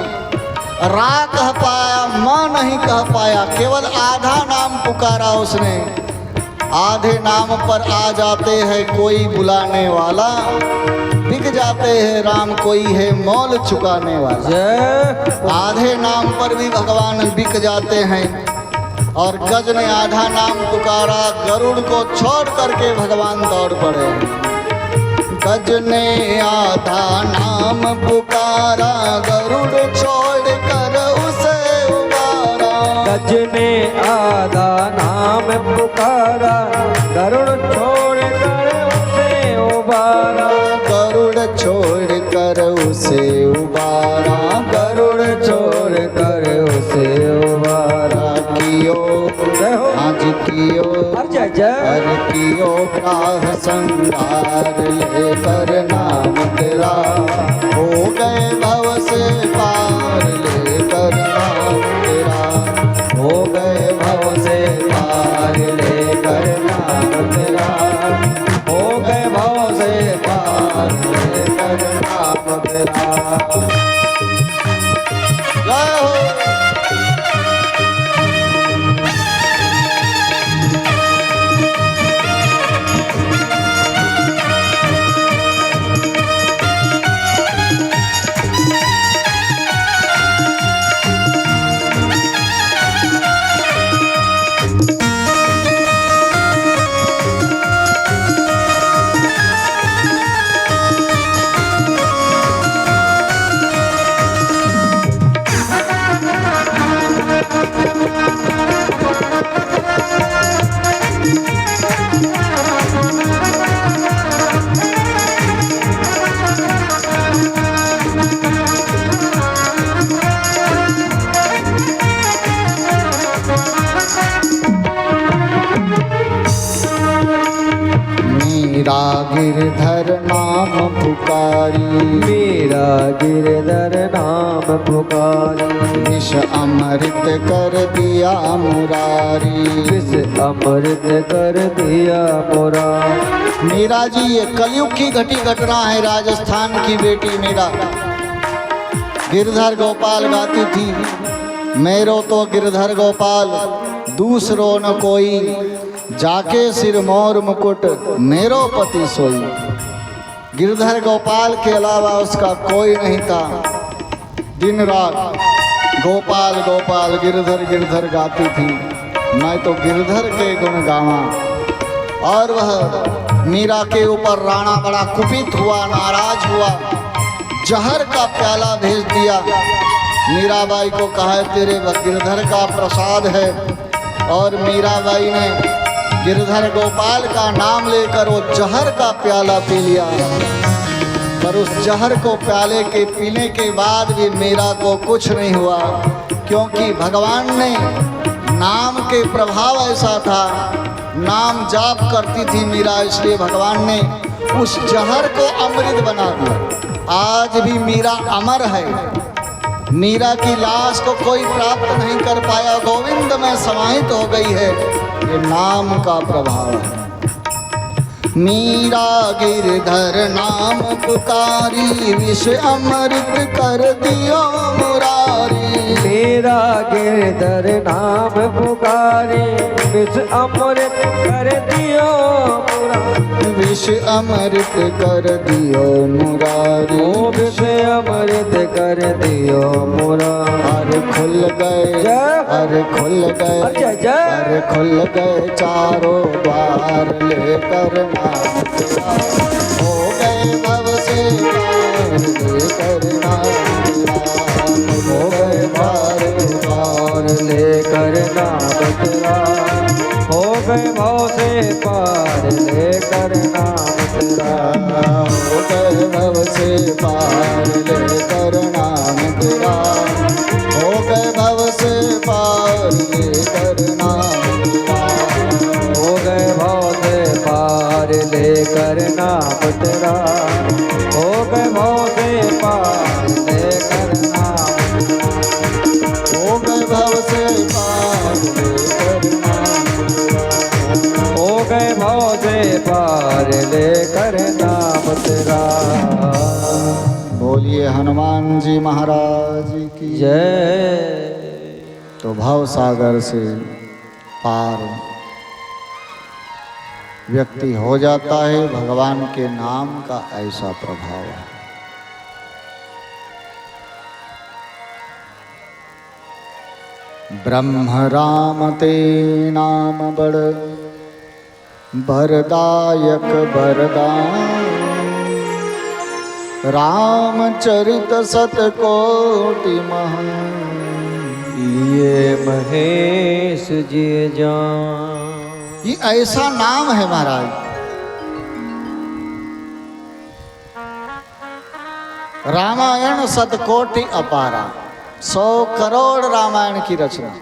[SPEAKER 1] रा कह पाया, मां नहीं कह पाया। केवल आधा नाम पुकारा उसने। आधे नाम पर आ जाते हैं कोई बुलाने वाला। बिक जाते हैं राम कोई है मोल चुकाने वाला।
[SPEAKER 2] जय
[SPEAKER 1] आधे नाम पर भी भगवान बिक जाते हैं। और गज ने आधा नाम पुकारा। गरुड़ को छोड़ करके भगवान दौड़ पड़े। गज ने आधा नाम पुकारा। गरुड़ छोड़ कर उसे उबारा।
[SPEAKER 2] गज ने आधा नाम पुकारा। गरुड़ छोड़ कर उसे उबारा।
[SPEAKER 1] गरुड़ छोड़ कर उसे उबारा।
[SPEAKER 2] गरुड़ छोड़ कर उसे उबारा।
[SPEAKER 1] कियो
[SPEAKER 2] जय हो
[SPEAKER 1] आज कियो
[SPEAKER 2] जय जय
[SPEAKER 1] हर कियो प्राह संगार लेकर नाम तेरा। हो गए भव से पार लेकर नाम तेरा।
[SPEAKER 2] हो गए भव से पार लेकर नाम तेरा। हो गए भव से पार लेकर नाम तेरा।
[SPEAKER 1] जय हो। गिरधर नाम पुकारी,
[SPEAKER 2] मेरा गिरधर नाम पुकारी।
[SPEAKER 1] विष अमृत कर दिया मुरारी,
[SPEAKER 2] विष अमृत कर दिया मुरारी।
[SPEAKER 1] मीरा जी ये कलयुग की घटी घटना है। राजस्थान की बेटी मीरा गिरधर गोपाल गाती थी, मेरो तो गिरधर गोपाल दूसरो न कोई, जाके सिर मोर मुकुट मेरो पति सोई। गिरधर गोपाल के अलावा उसका कोई नहीं था। दिन रात गोपाल गोपाल गिरधर गिरधर गाती थी। मैं तो गिरधर के गुण गावा। और वह मीरा के ऊपर राणा बड़ा कुपित हुआ, नाराज हुआ, जहर का प्याला भेज दिया। मीराबाई को कहा तेरे गिरधर का प्रसाद है। और मीराबाई ने गिरधर गोपाल का नाम लेकर वो जहर का प्याला पी लिया। पर उस जहर को प्याले के पीने के बाद भी मीरा को कुछ नहीं हुआ, क्योंकि भगवान ने नाम के प्रभाव ऐसा था। नाम जाप करती थी मीरा, इसलिए भगवान ने उस जहर को अमृत बना दिया। आज भी मीरा अमर है। मीरा की लाश को कोई प्राप्त नहीं कर पाया, गोविंद में समाहित हो गई है। ये नाम का प्रभाव है। मीरा गिरधर नाम पुकारी, विष अमृत कर दियो मुरारी।
[SPEAKER 2] मेरा गिरधर नाम पुकारी, विष अमृत कर दियो मुरारी।
[SPEAKER 1] विष अमृत कर दियो मुरारी,
[SPEAKER 2] ओ विष अमृत कर दियो मुरारी।
[SPEAKER 1] हर खुल गए, हर खुल गए, हर खुल गए चारों द्वार लेकर नाम तेरा। हो गए भव से पार लेकर नाम तेरा।
[SPEAKER 2] हो गए बार बार लेकर नाम तेरा। हो गए भाव से पार लेकर नाम तेरा।
[SPEAKER 1] हो गए भव से पार लेकर नाम तेरा। हो गए भव से पार लेकर नाम तेरा।
[SPEAKER 2] हो गए भाव से पार लेकर नाम तेरा। हो गए भाव से पार लेकर नाम तेरा।
[SPEAKER 1] हो गए भव से पार लेकर नाम तेरा।
[SPEAKER 2] हो गए भाव से पार लेकर नाम तेरा।
[SPEAKER 1] बोलिए हनुमान जी महाराज की
[SPEAKER 2] जय।
[SPEAKER 1] तो भव सागर से पार व्यक्ति हो जाता है। भगवान के नाम का ऐसा प्रभाव है। ब्रह्म राम ते नाम बड़ बरदायक बरदान, रामचरित सतकोटि महान।
[SPEAKER 2] लिए महेश जी जान।
[SPEAKER 1] ये ऐसा नाम है महाराज। रामायण सतकोटि अपारा, 100 करोड़ रामायण की रचना।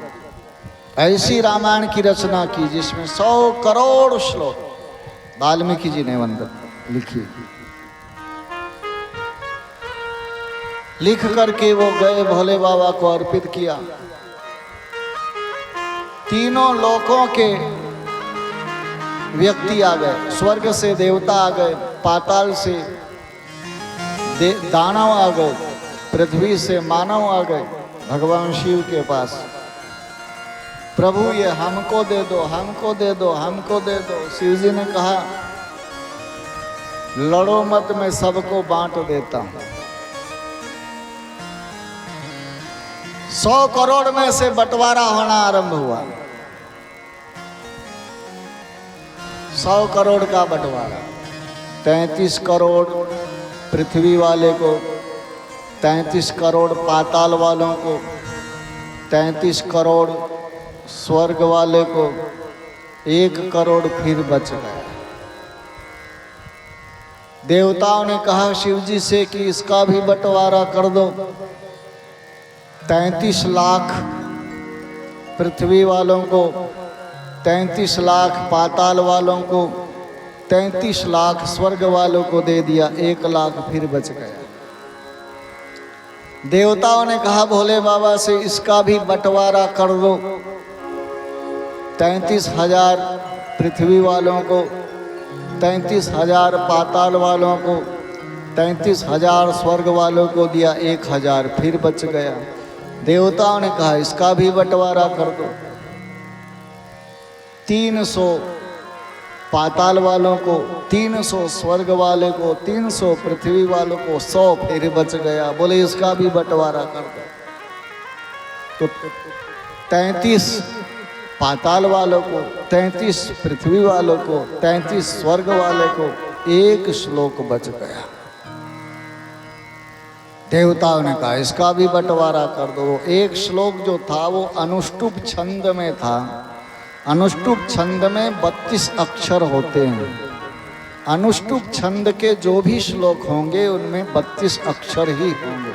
[SPEAKER 1] ऐसी रामायण की रचना की जिसमें 100 करोड़ श्लोक वाल्मीकि जी ने लिखी। लिख करके वो गए भोले बाबा को अर्पित किया। तीनों लोकों के व्यक्ति आ गए। स्वर्ग से देवता आ गए, पाताल से दानव आ गए, पृथ्वी से मानव आ गए भगवान शिव के पास। प्रभु ये हमको दे दो, हमको दे दो, हमको दे दो। शिव जी ने कहा लड़ो मत, मैं सबको बांट देता हूं। 100 करोड़ में से बंटवारा होना आरंभ हुआ। 100 करोड़ का बंटवारा। 33 करोड़ पृथ्वी वाले को, 33 करोड़ पाताल वालों को, 33 करोड़ स्वर्ग वाले को, 1 करोड़ फिर बच गया। देवताओं ने कहा शिव जी से कि इसका भी बंटवारा कर दो। 33 लाख पृथ्वी वालों को, 33 लाख पाताल वालों को, 33 लाख स्वर्ग वालों को दे दिया, 1 लाख फिर बच गया। देवताओं ने कहा भोले बाबा से इसका भी बंटवारा कर दो। 33,000 पृथ्वी वालों को, 33,000 पाताल वालों को, 33,000 स्वर्ग वालों को दिया, 1,000 फिर बच गया। देवताओं ने कहा इसका भी बंटवारा कर दो। 300 पाताल वालों को, 300 स्वर्ग वाले को, 300 पृथ्वी वालों को, 100 फिर बच गया। बोले इसका भी बंटवारा कर दो। तो 33 पाताल वालों को, 33 पृथ्वी वालों को, 33 स्वर्ग वाले को 1 श्लोक बच गया। देवताओं ने कहा इसका भी बंटवारा कर दो। 1 श्लोक जो था वो अनुष्टुप छंद में था। अनुष्टुप छंद में 32 अक्षर होते हैं। अनुष्टुप छंद के जो भी श्लोक होंगे उनमें 32 अक्षर ही होंगे।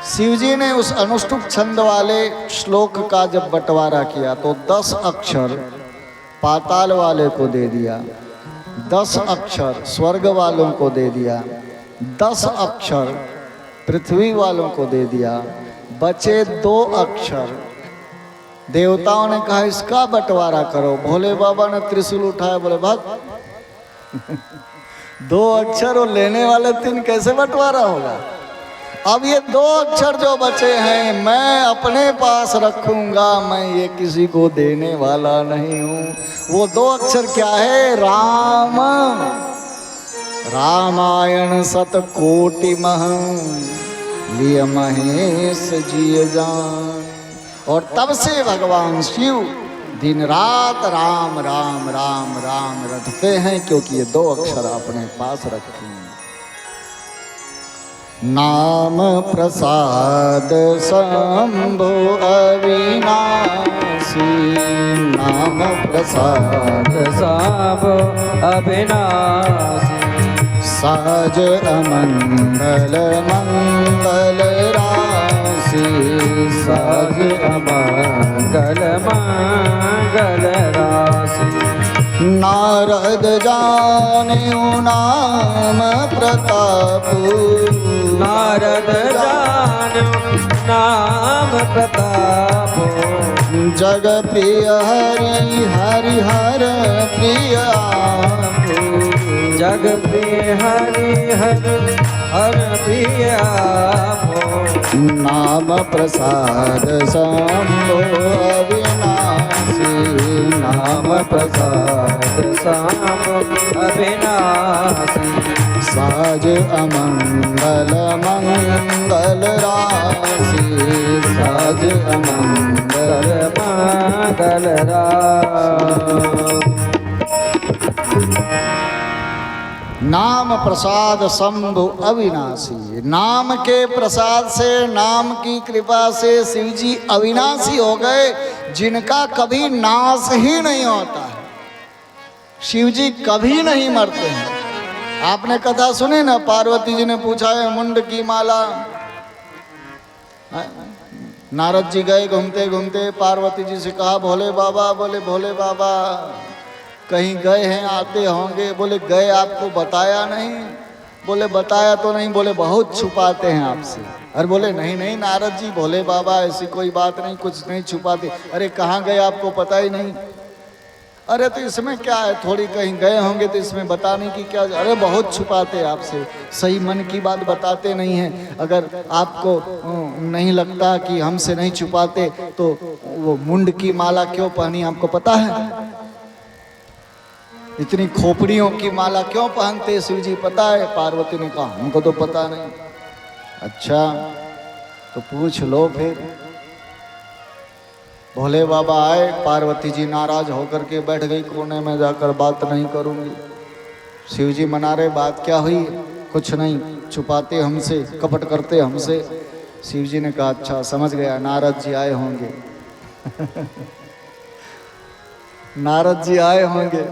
[SPEAKER 1] शिवजी ने उस अनुष्टुप छंद वाले श्लोक का जब बंटवारा किया तो 10 अक्षर पाताल वाले को दे दिया, 10 अक्षर स्वर्ग वालों को दे दिया, 10 अक्षर पृथ्वी वालों को दे दिया, बचे 2 अक्षर। देवताओं ने कहा इसका बंटवारा करो। भोले बाबा ने त्रिशूल उठाया, बोले भाग 2 अक्षर और लेने वाले 3 कैसे बंटवारा होगा। अब ये 2 अक्षर जो बचे हैं मैं अपने पास रखूंगा, मैं ये किसी को देने वाला नहीं हूं। वो 2 अक्षर क्या है? राम। रामायण 7 कोटि मह लिय महेश जिय जान। और तब से भगवान शिव दिन रात राम राम राम राम रटते हैं, क्योंकि ये 2 अक्षर अपने पास रखे हैं। नाम प्रसाद शंभु अविनाशी, नाम प्रसाद
[SPEAKER 2] शंभु अविनाशी।
[SPEAKER 1] साज अमंगल मंगल राशि,
[SPEAKER 2] साज अमंगल मंगल राशि।
[SPEAKER 1] नारद जानेऊ नाम प्रताप,
[SPEAKER 2] नारद जानेऊ नाम प्रताप।
[SPEAKER 1] जग प्रिय हरि हरिहर प्रिय आप,
[SPEAKER 2] जग प्रिय हरि हर प्रिय आप।
[SPEAKER 1] नाम प्रसाद शंभु अविनाशी,
[SPEAKER 2] नाम प्रसाद शंभु अविनाशी।
[SPEAKER 1] साज अमंगल मंगल राशि,
[SPEAKER 2] साज अमंगल मंगल राशि।
[SPEAKER 1] नाम प्रसाद शंभु अविनाशी। नाम के प्रसाद से, नाम की कृपा से शिव जी अविनाशी हो गए, जिनका कभी नाश ही नहीं होता है। शिव जी कभी नहीं मरते हैं। आपने कथा सुनी ना, पार्वती जी ने पूछा है मुंड की माला। नारद जी गए घूमते घूमते, पार्वती जी से कहा भोले बाबा, बोले भोले बाबा कहीं गए हैं, आते होंगे। बोले गए, आपको बताया नहीं? बोले बताया तो नहीं, बोले बहुत छुपाते हैं आपसे। अरे बोले नहीं नहीं नारद जी, भोले बाबा ऐसी कोई बात नहीं, कुछ नहीं छुपाते। अरे कहाँ गए आपको पता ही नहीं? अरे तो इसमें क्या है, थोड़ी कहीं गए होंगे तो इसमें बताने की क्या? अरे बहुत छुपाते आपसे, सही मन की बात बताते नहीं हैं। अगर आपको नहीं लगता कि हमसे नहीं छुपाते तो वो मुंड की माला क्यों पहनी, आपको पता है? इतनी खोपड़ियों की माला क्यों पहनते शिव जी, पता है? पार्वती ने कहा हमको तो पता नहीं। अच्छा तो पूछ लो फिर। भोले बाबा आए, पार्वती जी नाराज होकर के बैठ गई कोने में जाकर, बात नहीं करूंगी। शिव जी मना रहे, बात क्या हुई? कुछ नहीं, छुपाते हमसे, कपट करते हमसे। शिव जी ने कहा अच्छा समझ गया, नारद जी आए होंगे। नारद जी आए होंगे।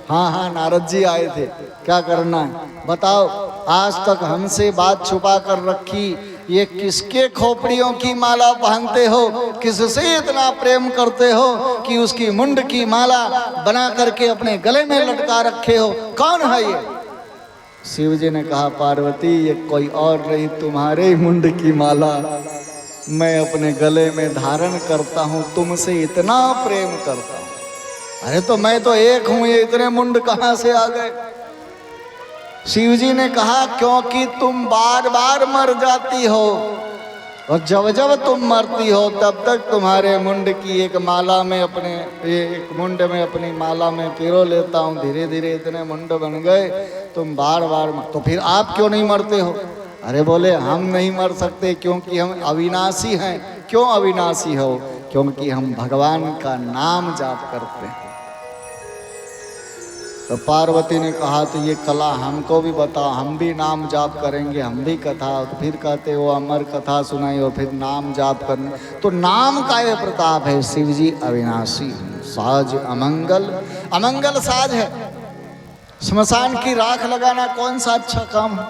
[SPEAKER 1] हाँ हाँ नारद जी आए थे, क्या करना है बताओ? आज तक हमसे बात छुपा कर रखी, ये किसके खोपड़ियों की माला पहनते हो, किससे इतना प्रेम करते हो कि उसकी मुंड की माला बना करके अपने गले में लटका रखे हो, कौन है ये? शिव जी ने कहा, पार्वती ये कोई और नहीं, तुम्हारे ही मुंड की माला मैं अपने गले में धारण करता हूँ, तुमसे इतना प्रेम करता हूँ। अरे तो मैं तो एक हूँ, ये इतने मुंड कहाँ से आ गए? शिव जी ने कहा, क्योंकि तुम बार बार मर जाती हो और जब जब तुम मरती हो तब तक तुम्हारे मुंड की एक माला में अपने एक मुंड में अपनी माला में पिरो लेता हूँ, धीरे धीरे इतने मुंड बन गए, तुम बार बार तो फिर आप क्यों नहीं मरते हो? अरे बोले, हम नहीं मर सकते क्योंकि हम अविनाशी हैं। क्यों अविनाशी हो? क्योंकि हम भगवान का नाम जाप करते हैं। तो पार्वती ने कहा, तो ये कला हमको भी बताओ, हम भी नाम जाप करेंगे, हम भी कथा। तो फिर कहते वो अमर कथा सुनाई और फिर नाम जाप करने। तो नाम का ये प्रताप है। शिव जी अविनाशी, साज अमंगल, अमंगल साज है। स्मशान की राख लगाना कौन सा अच्छा काम है?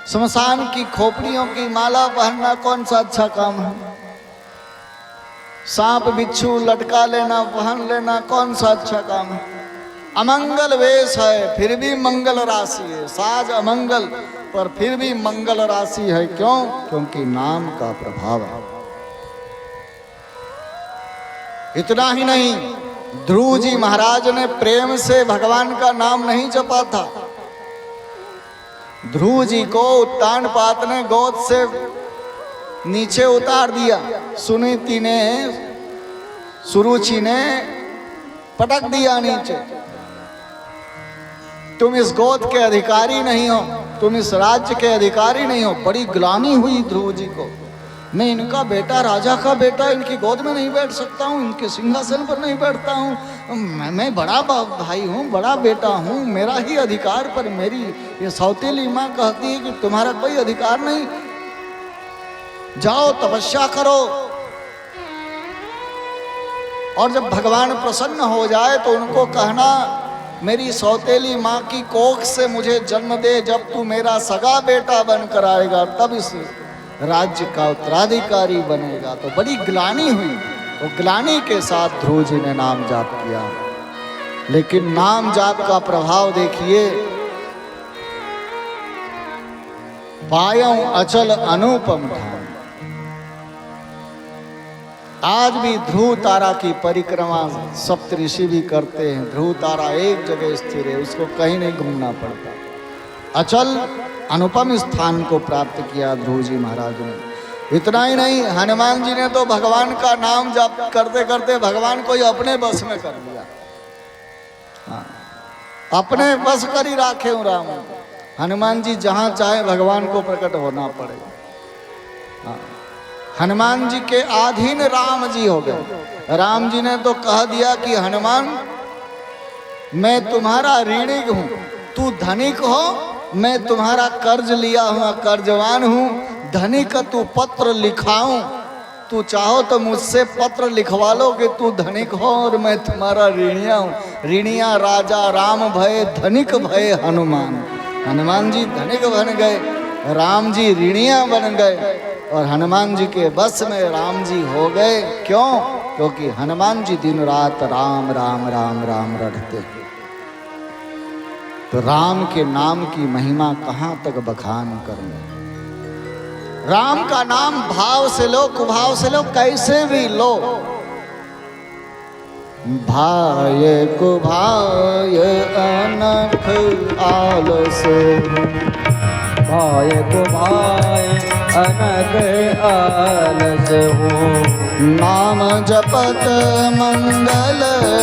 [SPEAKER 1] स्मशान की खोपड़ियों की माला पहनना कौन सा अच्छा काम है? सांप बिच्छू लटका लेना, पहन लेना कौन सा अच्छा काम है? अमंगल वेश है फिर भी मंगल राशि है। साज अमंगल पर फिर भी मंगल राशि है। क्यों? क्योंकि नाम का प्रभाव है। इतना ही नहीं, ध्रुव जी महाराज ने प्रेम से भगवान का नाम नहीं जपा था। ध्रुव जी को उत्तानपाद ने गोद से नीचे उतार दिया। सुनीति ने, सुरुचि ने पटक दिया नीचे। तुम इस गोद के अधिकारी नहीं हो, तुम इस राज्य के अधिकारी नहीं हो। बड़ी ग्लानि हुई ध्रुव जी को। मैं इनका बेटा, राजा का बेटा, इनकी गोद में नहीं बैठ सकता हूँ, इनके सिंहासन पर नहीं बैठता हूँ। मैं बड़ा भाई हूँ, बड़ा बेटा हूँ, मेरा ही अधिकार पर मेरी ये सौतेली माँ कहती है कि तुम्हारा कोई अधिकार नहीं, जाओ तपस्या करो। और जब भगवान प्रसन्न हो जाए तो उनको कहना, मेरी सौतेली माँ की कोख से मुझे जन्म दे, जब तू मेरा सगा बेटा बनकर आएगा तब इस राज्य का उत्तराधिकारी बनेगा। तो बड़ी ग्लानि हुई। वो ग्लानि के साथ ध्रुव जी ने नाम जाप किया। लेकिन नाम जाप का प्रभाव देखिए, पायऊ अचल अनुपम धाम। आज भी ध्रुव तारा की परिक्रमा सप्तऋषि भी करते हैं। ध्रुव तारा एक जगह स्थिर है, उसको कहीं नहीं घूमना पड़ता। अचल अनुपम स्थान को प्राप्त किया ध्रुव जी महाराज ने। इतना ही नहीं, हनुमान जी ने तो भगवान का नाम जाप करते करते भगवान को ही अपने बस में कर लिया। हाँ, अपने बस कर ही राखे हूँ राम। हनुमान जी जहाँ चाहे भगवान को प्रकट होना पड़ेगा। हाँ, हनुमान जी के अधीन राम जी हो गए। राम जी ने तो कह दिया कि हनुमान, मैं तुम्हारा ऋणी हूँ, तू धनिक हो, मैं तुम्हारा कर्ज लिया हुआ कर्जवान हूँ। धनिक तू पत्र लिखाऊं, तू चाहो तो मुझसे पत्र लिखवा लो कि तू धनिक हो और मैं तुम्हारा ऋणिया हूँ। ऋणिया राजा राम भय, धनिक भय हनुमान। हनुमान जी धनिक बन गए, राम जी ऋणिया बन गए और हनुमान जी के बस में राम जी हो गए। क्यों? क्योंकि हनुमान जी दिन रात राम राम राम राम रटते। तो राम के नाम की महिमा कहाँ तक बखान करूं। राम का नाम भाव से लो, कुभाव से लो, कैसे भी लो। भाय कुभाय अनख आलस,
[SPEAKER 2] भाय कुभाय अनक आलस हूँ।
[SPEAKER 1] नाम जपत मंगल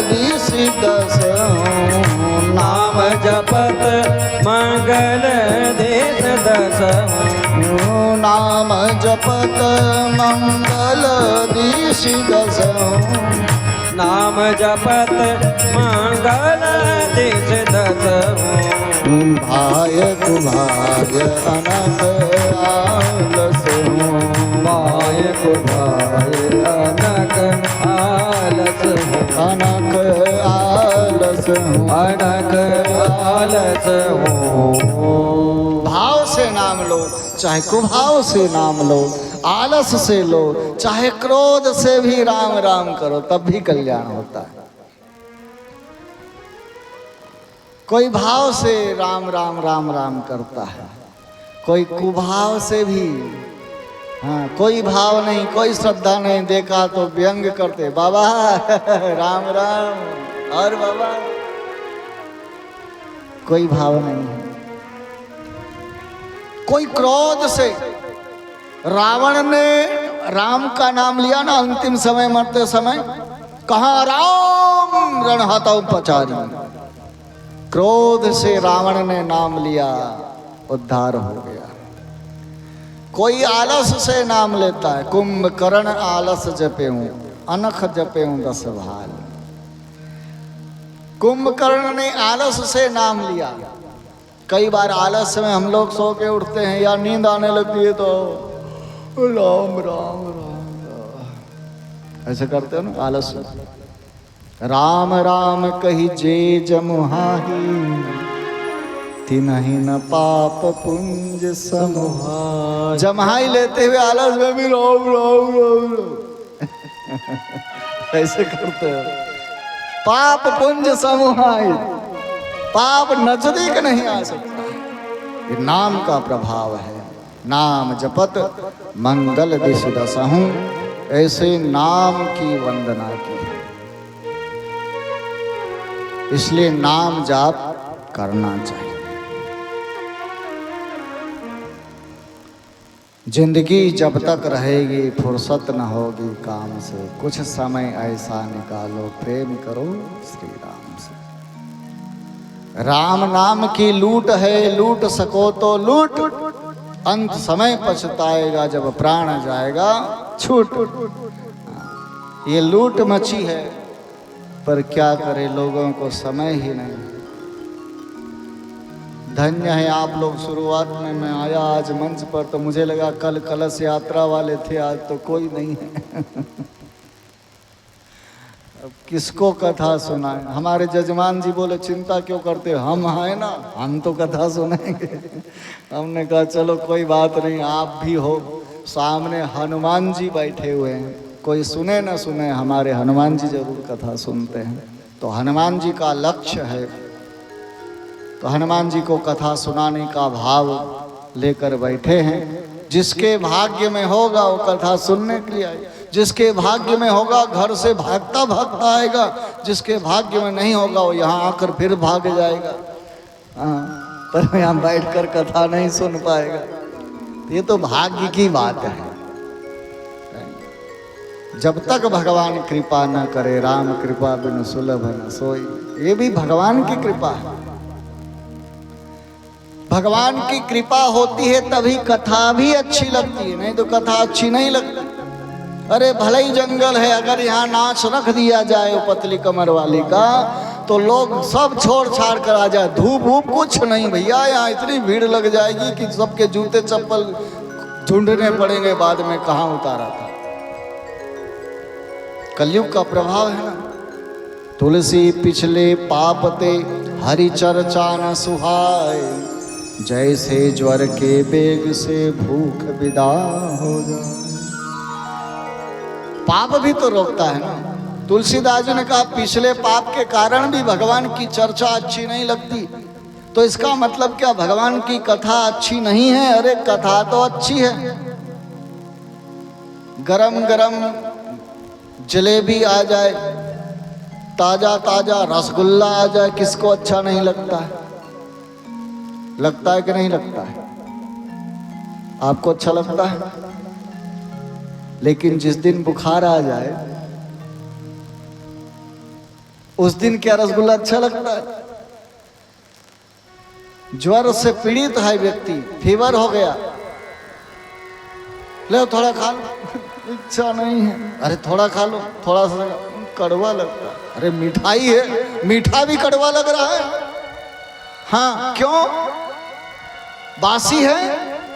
[SPEAKER 1] दिस दस हूँ।
[SPEAKER 2] नाम जपत मंगल देश दस हूँ।
[SPEAKER 1] नाम जपत मंगल दिस दस हूँ।
[SPEAKER 2] नाम जपत मंगल देश दस हूँ।
[SPEAKER 1] भाय कुभाय अनक आलस हूँ।
[SPEAKER 2] भाय कुभाय अनक आलस हूँ।
[SPEAKER 1] अनक आलस हूँ।
[SPEAKER 2] अनक आलस हूँ।
[SPEAKER 1] भाव से नाम नाम लो, चाहे कुभाव से नाम लो, आलस से लो, चाहे क्रोध से भी राम राम करो, तब भी कल्याण होता है। कोई भाव से राम राम राम राम करता है, कोई कुभाव से भी, हाँ, कोई भाव नहीं, कोई श्रद्धा नहीं, देखा तो व्यंग करते, बाबा राम राम, और बाबा कोई भाव नहीं है। कोई क्रोध से, रावण ने राम का नाम लिया ना अंतिम समय, मरते समय, कहा राम रणहतौ पचारी, क्रोध से रावण ने नाम लिया, उद्धार हो गया। कोई आलस से नाम लेता है, कुंभकर्ण आलस जपेऊं, अनख जपेऊं 10 भाल। कुंभकर्ण ने आलस से नाम लिया। कई बार आलस में हम लोग सो के उठते हैं या नींद आने लगती है तो राम राम राम राम ऐसे करते हो ना आलस में। राम राम कही जे जमुहाही, तिनहि न पाप पुंज समूहा। जमहाई लेते हुए आलस में भी राम राम राम राम ऐसे करते हो। पाप पुंज समूहाई, पाप नजदीक नहीं आ सकता। ये नाम का प्रभाव है। नाम जपत मंगल दिश दसहूं, ऐसे नाम की वंदना की है। इसलिए नाम जाप करना चाहिए। जिंदगी जब तक रहेगी फुर्सत न होगी काम से, कुछ समय ऐसा निकालो प्रेम करो श्री राम से। राम नाम की लूट है, लूट सको तो लूट, अंत समय पछताएगा जब प्राण जाएगा छूट। ये लूट मची है, पर क्या करे लोगों को समय ही नहीं। धन्य है आप लोग। शुरुआत में मैं आया आज मंच पर तो मुझे लगा कल कलश यात्रा वाले थे, आज तो कोई नहीं है। अब किसको कथा सुनाएं? हमारे जजमान जी बोले चिंता क्यों करते हो, हम हैं ना, हम तो कथा सुनाएंगे। हमने कहा चलो कोई बात नहीं, आप भी हो। सामने हनुमान जी बैठे हुए हैं, कोई सुने न सुने हमारे हनुमान जी जरूर कथा सुनते हैं। तो हनुमान जी का लक्ष्य है, तो हनुमान जी को कथा सुनाने का भाव लेकर बैठे हैं। जिसके भाग्य में होगा वो कथा सुनने के लिए आए, जिसके भाग्य में होगा घर से भागता भागता आएगा, जिसके भाग्य में नहीं होगा वो यहाँ आकर फिर भाग जाएगा। हाँ, पर यहाँ बैठकर कथा नहीं सुन पाएगा। ये तो भाग्य की बात है। जब तक भगवान कृपा न करे, राम कृपा बिनु सुलभ न सोई, ये भी भगवान की कृपा है। भगवान की कृपा होती है तभी कथा भी अच्छी लगती है, नहीं तो कथा अच्छी नहीं लगती। अरे भले ही जंगल है, अगर यहाँ नाच रख दिया जाए वो पतली कमर वाली का, तो लोग सब छोड़ छाड़ कर आ जाए। धूप वूप कुछ नहीं भैया, यहाँ इतनी भीड़ लग जाएगी कि सबके जूते चप्पल ढूंढने पड़ेंगे बाद में कहाँ उतारा था। कलयुग का प्रभाव है ना। तुलसी पिछले पापते हरि चर्चा न सुहाए, जैसे ज्वर के बेग से भूख विदा हो जाए। पाप भी तो रोकता है ना। तुलसीदास जी ने कहा पिछले पाप के कारण भी भगवान की चर्चा अच्छी नहीं लगती, तो इसका मतलब क्या भगवान की कथा अच्छी नहीं है? अरे कथा तो अच्छी है। गरम गरम जलेबी आ जाए, ताजा ताजा रसगुल्ला आ जाए, किसको अच्छा नहीं लगता है? लगता है कि नहीं लगता है? आपको अच्छा लगता है? लेकिन जिस दिन बुखार आ जाए उस दिन क्या रसगुल्ला अच्छा लगता है? ज्वर से पीड़ित है व्यक्ति, फीवर हो गया, ले थोड़ा खा लो, इच्छा नहीं है, अरे थोड़ा खा लो, थोड़ा सा कड़वा लगता है। अरे मिठाई है, मीठा भी कड़वा लग रहा है। हाँ क्यों? बासी है?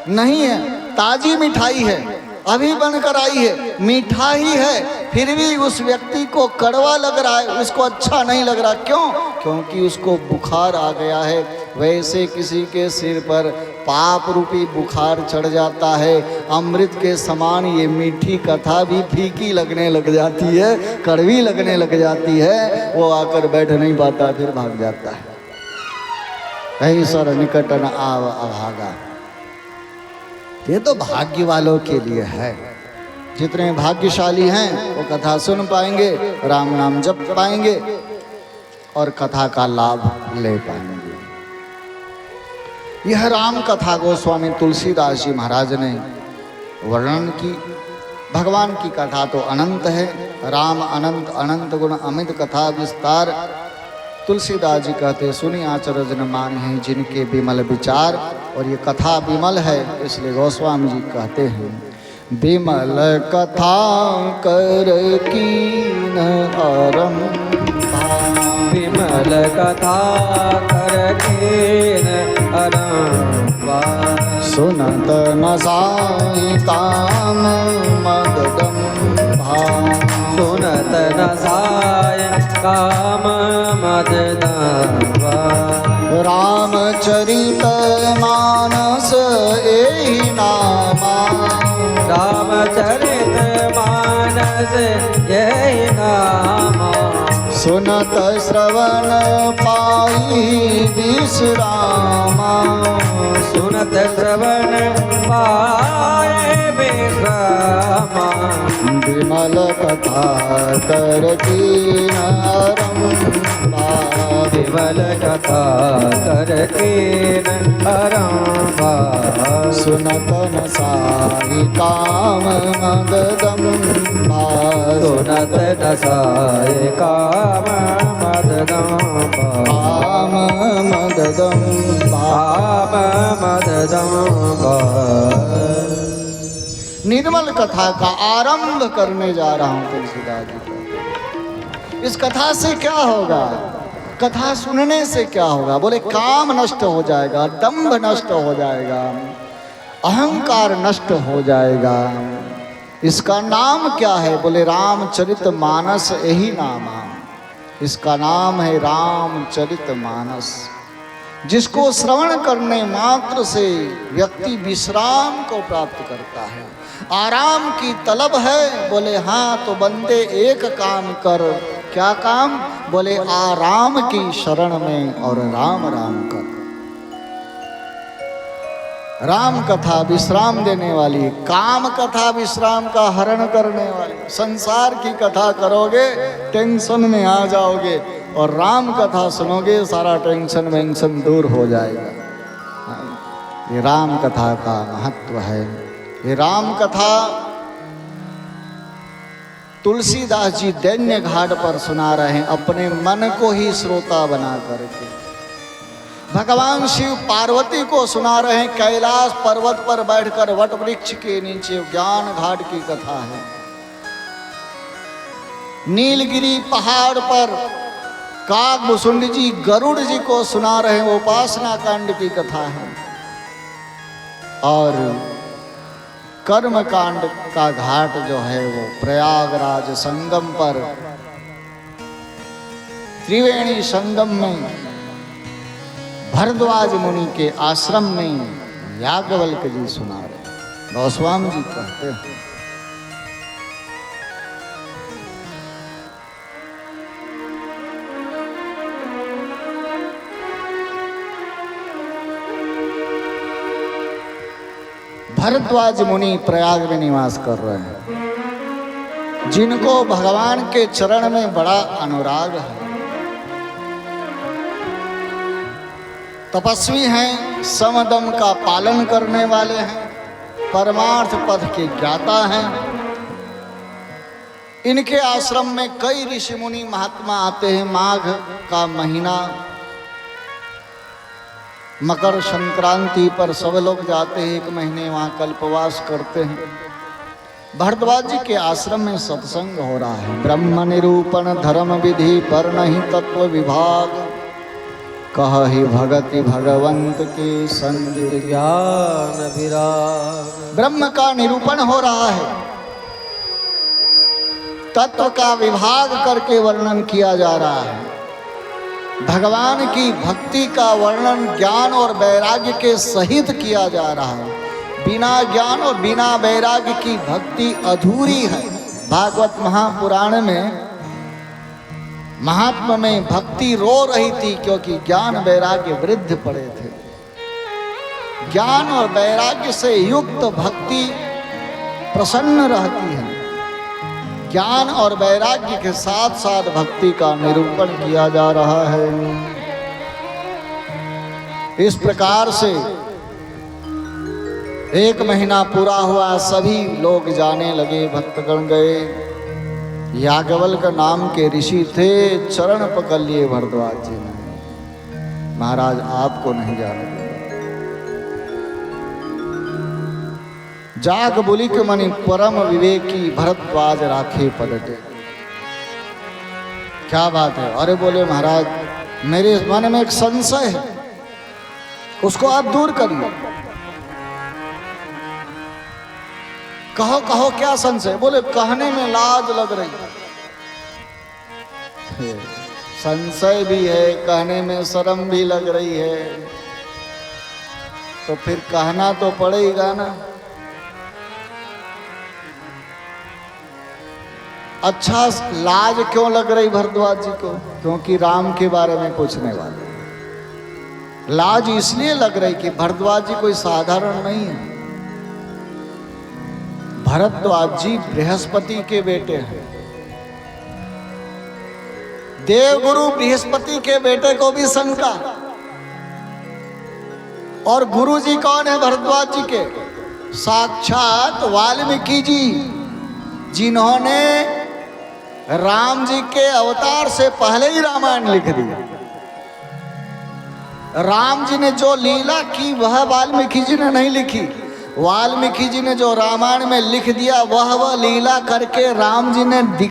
[SPEAKER 1] नहीं है, ताजी मिठाई है, अभी बनकर आई है, मीठा ही है, फिर भी उस व्यक्ति को कड़वा लग रहा है, उसको अच्छा नहीं लग रहा। क्यों? क्योंकि उसको बुखार आ गया है, वैसे किसी के सिर पर पाप रूपी बुखार चढ़ जाता है। अमृत के समान ये मीठी कथा भी फीकी लगने लग जाती है, कड़वी लगने लग जाती है। वो आकर बैठ नहीं पाता, फिर भाग जाता है। कहीं सर निकट न आव अभागा। ये तो भाग्य वालों के लिए है। जितने भाग्यशाली हैं वो कथा सुन पाएंगे, राम नाम जप पाएंगे और कथा का लाभ ले पाएंगे। यह राम कथा गोस्वामी तुलसीदास जी महाराज ने वर्णन की। भगवान की कथा तो अनंत है। राम अनंत, अनंत गुण अमित कथा विस्तार। तुलसीदास जी कहते सुनी आचरज न मान है जिनके विमल विचार। और ये कथा विमल है, इसलिए गोस्वामी जी कहते हैं विमल कथा कर कीन आरंभा।
[SPEAKER 2] विमल कथा कर कीन आरंभा।
[SPEAKER 1] सुनत न साई काम मददम्भा।
[SPEAKER 2] सुनत न साय काम मददम्भा।
[SPEAKER 1] रामचरित मानस एहि नामा।
[SPEAKER 2] रामचरित मानस यही नामा।
[SPEAKER 1] सुनत श्रवण पाई विश्रामा।
[SPEAKER 2] सुनत श्रवण पाए विश्रामा।
[SPEAKER 1] विमल कथा कर कीन आरंभा।
[SPEAKER 2] विमल कथा कर कीन आरंभा।
[SPEAKER 1] सुनत न साई काम मददम्भा।
[SPEAKER 2] सुनत न साय काम मददम्भा।
[SPEAKER 1] काम मददम्भा।
[SPEAKER 2] काम मददम्भा।
[SPEAKER 1] निर्मल कथा का आरंभ करने जा रहा हूं तुलसीदास जी का। इस कथा से क्या होगा? कथा सुनने से क्या होगा? बोले काम नष्ट हो जाएगा, दंभ नष्ट हो जाएगा, अहंकार नष्ट हो जाएगा। इसका नाम क्या है? बोले रामचरित मानस यही नाम है। इसका नाम है रामचरित मानस। जिसको श्रवण करने मात्र से व्यक्ति विश्राम को प्राप्त करता है, आराम की तलब है। बोले हाँ तो बंदे एक काम कर। क्या काम? बोले आराम की शरण में और राम राम कर। राम कथा विश्राम देने वाली, काम कथा विश्राम का हरण करने वाली। संसार की कथा करोगे टेंशन में आ जाओगे, और राम कथा सुनोगे सारा टेंशन वेंशन दूर हो जाएगा। ये राम कथा का महत्व है। ये राम कथा तुलसीदास जी दैन्य घाट पर सुना रहे हैं, अपने मन को ही श्रोता बना करके। भगवान शिव पार्वती को सुना रहे हैं, कैलाश पर्वत पर बैठकर वट वृक्ष के नीचे। ज्ञान घाट की कथा है। नीलगिरी पहाड़ पर काकभूषुंड जी गरुड़ जी को सुना रहे हैं, उपासना कांड की कथा है। और कर्म कांड का घाट जो है वो प्रयागराज संगम पर त्रिवेणी संगम में भरद्वाज मुनि के आश्रम में याज्ञवल्क्य जी सुना रहे। गोस्वामी जी कहते हैं भरद्वाज मुनि प्रयाग में निवास कर रहे हैं, जिनको भगवान के चरण में बड़ा अनुराग है। तपस्वी हैं, समदम का पालन करने वाले हैं, परमार्थ पद के ज्ञाता हैं। इनके आश्रम में कई ऋषि मुनि महात्मा आते हैं। माघ का महीना, मकर संक्रांति पर सब लोग जाते हैं, 1 महीने वहाँ कल्पवास करते हैं। भरद्वाज जी के आश्रम में सत्संग हो रहा है। ब्रह्म निरूपण धर्म विधि पर नहीं तत्व विभाग, कहि भगति भगवंत के संग
[SPEAKER 2] ज्ञान विराग।
[SPEAKER 1] ब्रह्म का निरूपण हो रहा है, तत्व का विभाग करके वर्णन किया जा रहा है। भगवान की भक्ति का वर्णन ज्ञान और वैराग्य के सहित किया जा रहा है। बिना ज्ञान और बिना वैराग्य की भक्ति अधूरी है। भागवत महापुराण में महात्मा में भक्ति रो रही थी क्योंकि ज्ञान वैराग्य वृद्ध पड़े थे। ज्ञान और वैराग्य से युक्त भक्ति प्रसन्न रहती है। ज्ञान और वैराग्य के साथ साथ भक्ति का निरूपण किया जा रहा है। इस प्रकार से 1 महीना पूरा हुआ, सभी लोग जाने लगे, भक्तगण गए। याज्ञवल्क्य नाम के ऋषि थे, चरण पकड़ लिए भरद्वाज जी ने, महाराज आपको नहीं जाने देगा। जाग बुलिक मणि परम विवेकी भरद्वाज राखे पलटे। क्या बात है? अरे बोले महाराज मेरे मन में एक संशय है, उसको आप दूर करिए। कहो कहो क्या संशय? बोले कहने में लाज लग रही है। संशय भी है, कहने में शर्म भी लग रही है, तो फिर कहना तो पड़ेगा ना। अच्छा, लाज क्यों लग रही भरद्वाज जी को? क्योंकि राम के बारे में पूछने वाले। लाज इसलिए लग रही कि भरद्वाज जी कोई साधारण नहीं है। भरद्वाज जी बृहस्पति के बेटे हैं। देवगुरु बृहस्पति के बेटे को भी शंका। और गुरु जी कौन है भरद्वाज जी के? साक्षात वाल्मीकि जी, जिन्होंने राम जी के अवतार से पहले ही रामायण लिख दिया। राम जी ने जो लीला की वह वाल्मीकि जी ने नहीं लिखी। वाल्मीकि जी ने जो रामायण में लिख दिया वह लीला करके राम जी ने